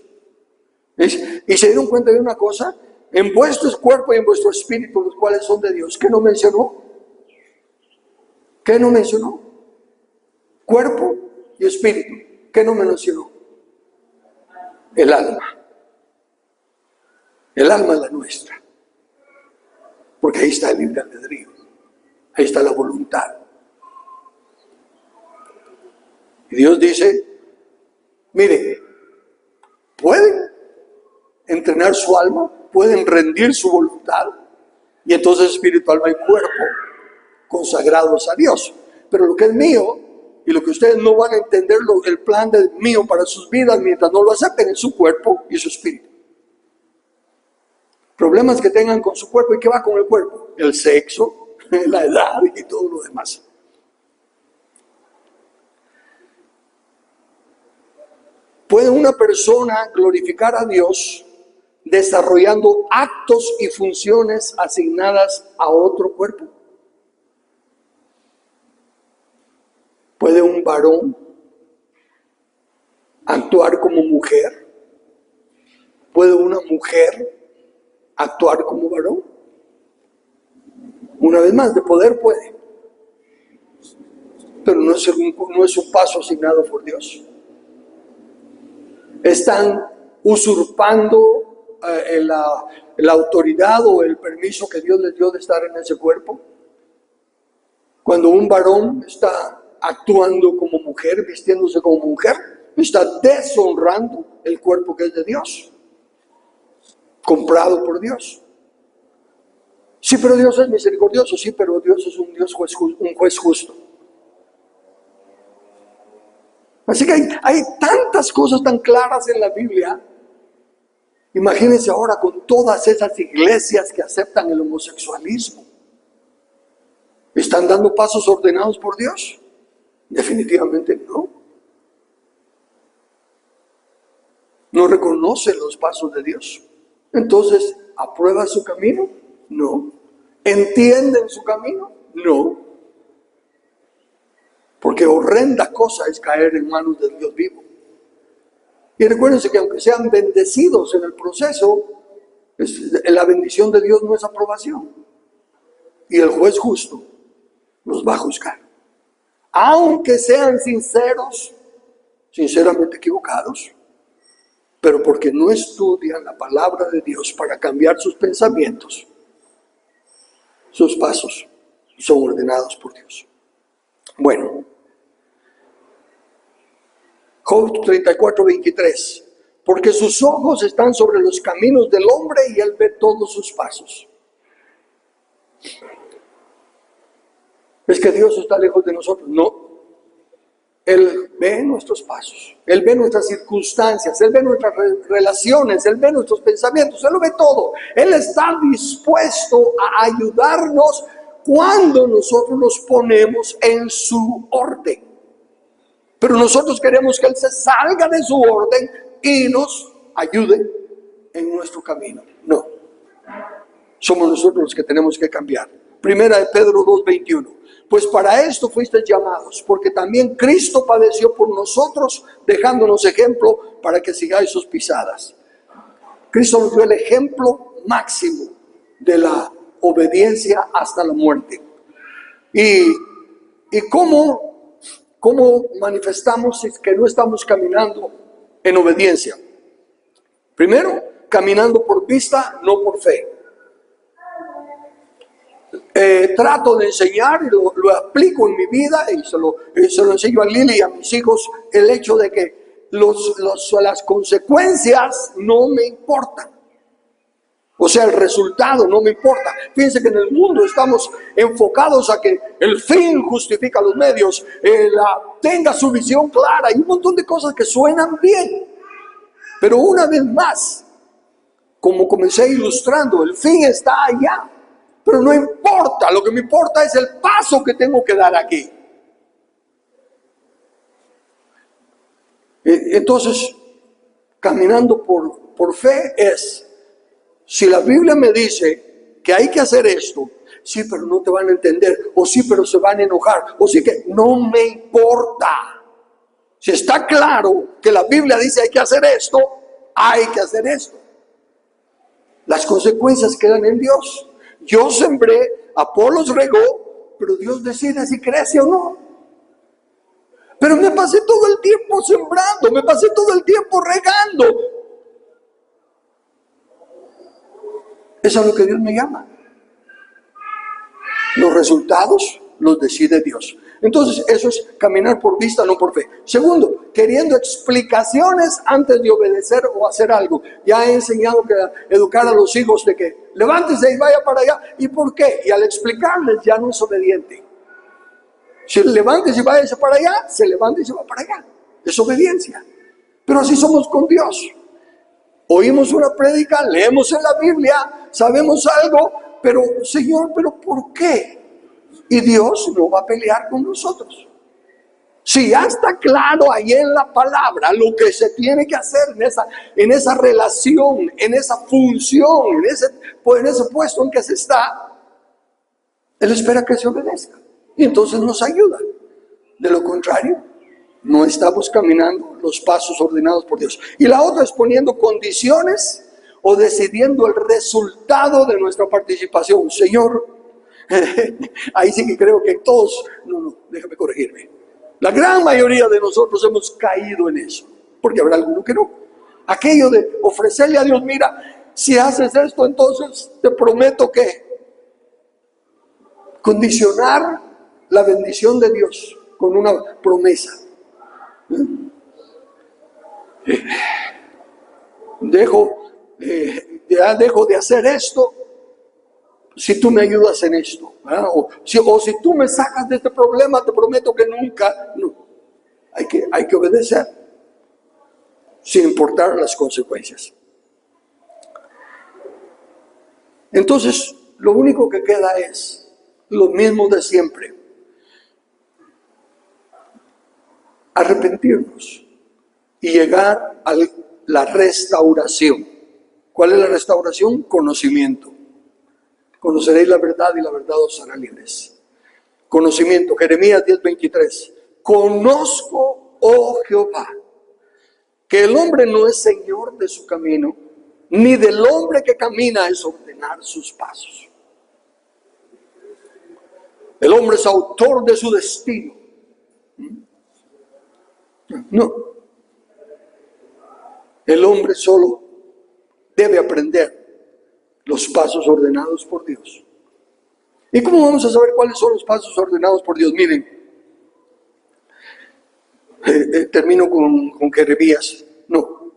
Y se dieron cuenta de una cosa, en vuestro cuerpo y en vuestro espíritu, los cuales son de Dios. ¿Qué no mencionó? ¿Qué no mencionó? Cuerpo y espíritu. ¿Qué no mencionó? El alma. El alma es la nuestra. Porque ahí está el libre albedrío. Ahí está la voluntad. Y Dios dice, mire, pueden entrenar su alma, pueden rendir su voluntad, y entonces espíritu, alma y cuerpo consagrados a Dios. Pero lo que es mío, y lo que ustedes no van a entender, el plan de mío para sus vidas, mientras no lo acepten, es su cuerpo y su espíritu. Problemas que tengan con su cuerpo, ¿y qué va con el cuerpo? El sexo, la edad y todo lo demás. ¿Puede una persona glorificar a Dios desarrollando actos y funciones asignadas a otro cuerpo? ¿Puede un varón actuar como mujer? ¿Puede una mujer actuar como varón? Una vez más, de poder puede, pero no es un paso asignado por Dios. Están usurpando la autoridad o el permiso que Dios les dio de estar en ese cuerpo. Cuando un varón está actuando como mujer, vistiéndose como mujer, está deshonrando el cuerpo que es de Dios, comprado por Dios. Sí, pero Dios es misericordioso. Sí, pero Dios es un juez justo. Así que hay tantas cosas tan claras en la Biblia. Imagínense ahora con todas esas iglesias que aceptan el homosexualismo. ¿Están dando pasos ordenados por Dios? Definitivamente no. No reconocen los pasos de Dios. Entonces, ¿aprueba su camino? No. ¿Entienden su camino? No. Porque horrenda cosa es caer en manos del Dios vivo. Y recuérdense que aunque sean bendecidos en el proceso, la bendición de Dios no es aprobación. Y el juez justo los va a juzgar. Aunque sean sinceros, sinceramente equivocados, pero porque no estudian la palabra de Dios para cambiar sus pensamientos, sus pasos son ordenados por Dios. Bueno, Job 34, 23. Porque sus ojos están sobre los caminos del hombre y él ve todos sus pasos. ¿Es que Dios está lejos de nosotros? No. Él ve nuestros pasos, Él ve nuestras circunstancias, Él ve nuestras relaciones, Él ve nuestros pensamientos, Él lo ve todo. Él está dispuesto a ayudarnos cuando nosotros nos ponemos en su orden. Pero nosotros queremos que Él se salga de su orden y nos ayude en nuestro camino. No. Somos nosotros los que tenemos que cambiar. Primera de Pedro 2:21. Pues para esto fuisteis llamados, porque también Cristo padeció por nosotros, dejándonos ejemplo para que sigáis sus pisadas. Cristo nos dio el ejemplo máximo de la obediencia hasta la muerte. ¿Y cómo manifestamos que no estamos caminando en obediencia? Primero, caminando por vista, no por fe. Trato de enseñar y lo aplico en mi vida y se lo enseño a Lili y a mis hijos, el hecho de que las consecuencias no me importan. O sea, el resultado no me importa. Fíjense que en el mundo estamos enfocados a que el fin justifica los medios, tenga su visión clara y un montón de cosas que suenan bien. Pero una vez más, como comencé ilustrando, el fin está allá. Pero no importa, lo que me importa es el paso que tengo que dar aquí. Entonces, caminando por fe es, si la Biblia me dice que hay que hacer esto, sí, pero no te van a entender, o sí, pero se van a enojar, o sí que no me importa. Si está claro que la Biblia dice hay que hacer esto, hay que hacer esto. Las consecuencias quedan en Dios. Yo sembré, Apolos regó, pero Dios decide si crece o no. Pero me pasé todo el tiempo sembrando, me pasé todo el tiempo regando. Eso es lo que Dios me llama. Los resultados los decide Dios. Entonces, eso es caminar por vista, no por fe. Segundo, queriendo explicaciones antes de obedecer o hacer algo. Ya he enseñado que educar a los hijos de que levántese y vaya para allá. ¿Y por qué? Y al explicarles ya no es obediente. Si levántese y váyase para allá, se levanta y se va para allá. Es obediencia. Pero así somos con Dios. Oímos una prédica, leemos en la Biblia, sabemos algo, pero Señor, ¿pero por qué? Y Dios no va a pelear con nosotros. Si ya está claro ahí en la palabra lo que se tiene que hacer en esa relación, en esa función, en ese puesto en que se está, Él espera que se obedezca. Y entonces nos ayuda. De lo contrario, no estamos caminando los pasos ordenados por Dios. Y la otra es poniendo condiciones o decidiendo el resultado de nuestra participación. Señor, ahí sí que creo que todos, déjame corregirme. La gran mayoría de nosotros hemos caído en eso, porque habrá alguno que no. Aquello de ofrecerle a Dios, mira, si haces esto, entonces te prometo que condicionar la bendición de Dios con una promesa. Dejo de hacer esto si tú me ayudas en esto, o si tú me sacas de este problema, te prometo que nunca. No, hay que obedecer sin importar las consecuencias. Entonces, lo único que queda es lo mismo de siempre: arrepentirnos y llegar a la restauración. ¿Cuál es la restauración? Conocimiento. Conoceréis la verdad y la verdad os hará libres. Conocimiento. Jeremías 10:23. Conozco, oh Jehová, que el hombre no es señor de su camino, ni del hombre que camina es ordenar sus pasos. El hombre es autor de su destino. No. El hombre solo debe aprender los pasos ordenados por Dios. ¿Y cómo vamos a saber cuáles son los pasos ordenados por Dios? Miren, termino con Jeremías.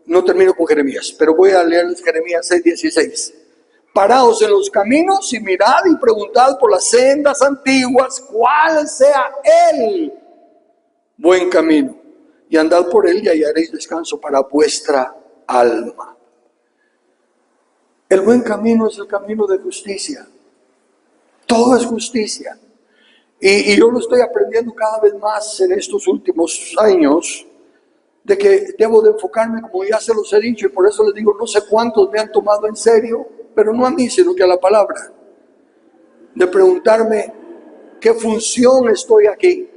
No termino con Jeremías, pero voy a leerles Jeremías 6:16. Paraos en los caminos y mirad y preguntad por las sendas antiguas cuál sea el buen camino, y andad por él y hallaréis descanso para vuestra alma. El buen camino es el camino de justicia. Todo es justicia. Y yo lo estoy aprendiendo cada vez más en estos últimos años, de que debo de enfocarme, como ya se los he dicho, y por eso les digo, no sé cuántos me han tomado en serio, pero no a mí, sino que a la palabra, de preguntarme, ¿qué función estoy aquí?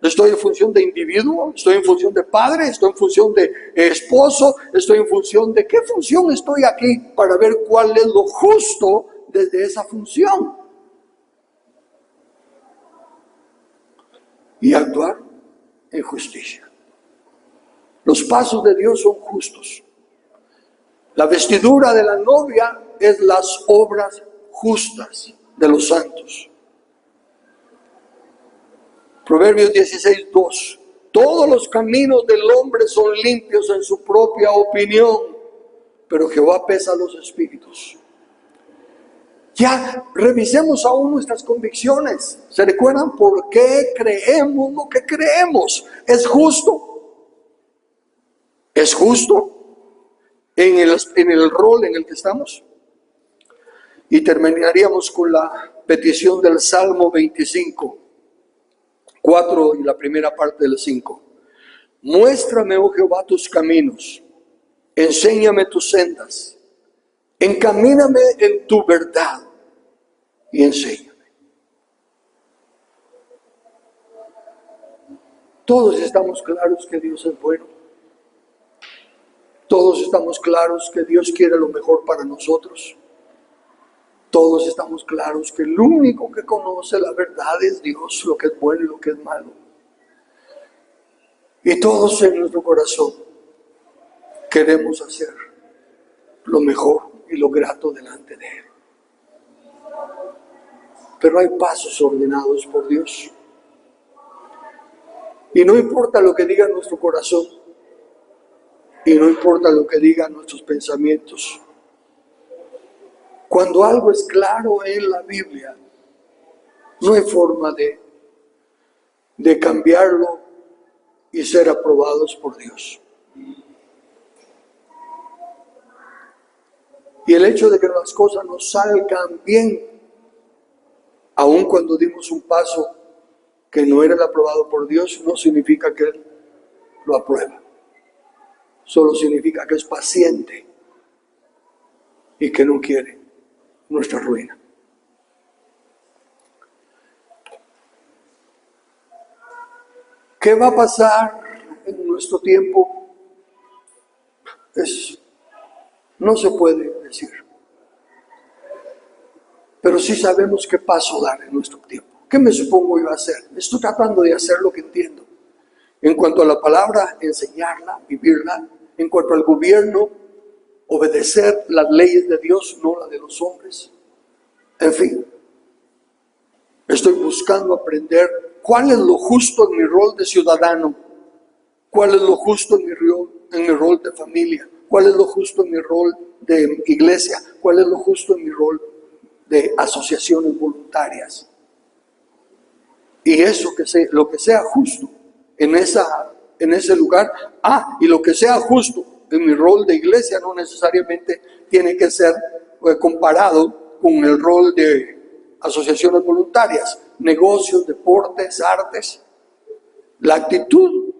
¿Estoy en función de individuo? ¿Estoy en función de padre? ¿Estoy en función de esposo? ¿Estoy en función de qué función estoy aquí? Para ver cuál es lo justo desde esa función. Y actuar en justicia. Los pasos de Dios son justos. La vestidura de la novia es las obras justas de los santos. Proverbios 16:2. Todos los caminos del hombre son limpios en su propia opinión, pero Jehová pesa los espíritus. Ya revisemos aún nuestras convicciones. ¿Se recuerdan por qué creemos lo que creemos? ¿Es justo? ¿Es justo en el rol en el que estamos? Y terminaríamos con la petición del Salmo 25, 4 y la primera parte del 5. Muéstrame, oh Jehová, tus caminos, enséñame tus sendas, encamíname en tu verdad y enséñame. Todos estamos claros que Dios es bueno. Todos estamos claros que Dios quiere lo mejor para nosotros. Todos estamos claros que el único que conoce la verdad es Dios, lo que es bueno y lo que es malo. Y todos en nuestro corazón queremos hacer lo mejor y lo grato delante de Él. Pero hay pasos ordenados por Dios. Y no importa lo que diga nuestro corazón, y no importa lo que digan nuestros pensamientos. Cuando algo es claro en la Biblia, no hay forma de cambiarlo y ser aprobados por Dios. Y el hecho de que las cosas nos salgan bien, aun cuando dimos un paso que no era el aprobado por Dios, no significa que Él lo aprueba. Solo significa que es paciente y que no quiere nuestra ruina. ¿Qué va a pasar en nuestro tiempo? No se puede decir. Pero sí sabemos qué paso dar en nuestro tiempo. ¿Qué me supongo yo hacer? Estoy tratando de hacer lo que entiendo. En cuanto a la palabra, enseñarla, vivirla. En cuanto al gobierno, obedecer las leyes de Dios, no las de los hombres. En fin, estoy buscando aprender cuál es lo justo en mi rol de ciudadano, cuál es lo justo en mi rol de familia, cuál es lo justo en mi rol de iglesia, cuál es lo justo en mi rol de asociaciones voluntarias. Y lo que sea justo en ese lugar, y lo que sea justo en mi rol de iglesia no necesariamente tiene que ser comparado con el rol de asociaciones voluntarias, negocios, deportes, artes. La actitud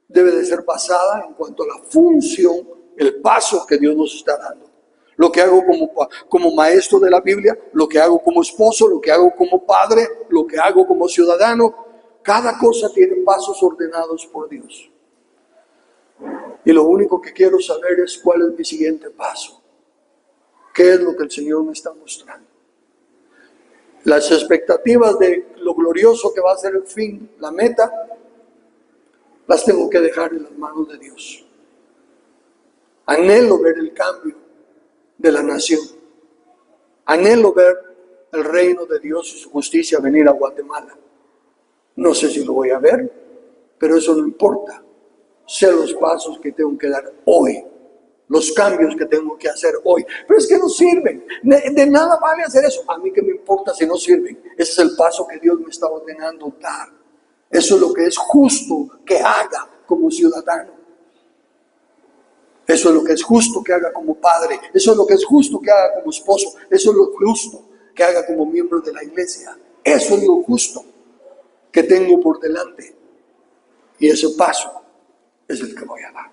debe de ser basada en cuanto a la función, el paso que Dios nos está dando. Lo que hago como maestro de la Biblia, lo que hago como esposo, lo que hago como padre, lo que hago como ciudadano, cada cosa tiene pasos ordenados por Dios. Y lo único que quiero saber es cuál es mi siguiente paso. ¿Qué es lo que el Señor me está mostrando? Las expectativas de lo glorioso que va a ser el fin, la meta, las tengo que dejar en las manos de Dios. Anhelo ver el cambio de la nación. Anhelo ver el reino de Dios y su justicia venir a Guatemala. No sé si lo voy a ver, pero eso no importa. Sé los pasos que tengo que dar hoy, los cambios que tengo que hacer hoy. Pero es que no sirven, de nada vale hacer eso. A mí qué me importa si no sirven. Ese es el paso que Dios me está ordenando dar. Eso es lo que es justo que haga como ciudadano. Eso es lo que es justo que haga como padre. Eso es lo que es justo que haga como esposo. Eso es lo justo que haga como miembro de la iglesia. Eso es lo justo que tengo por delante. Y ese paso es el que voy a dar.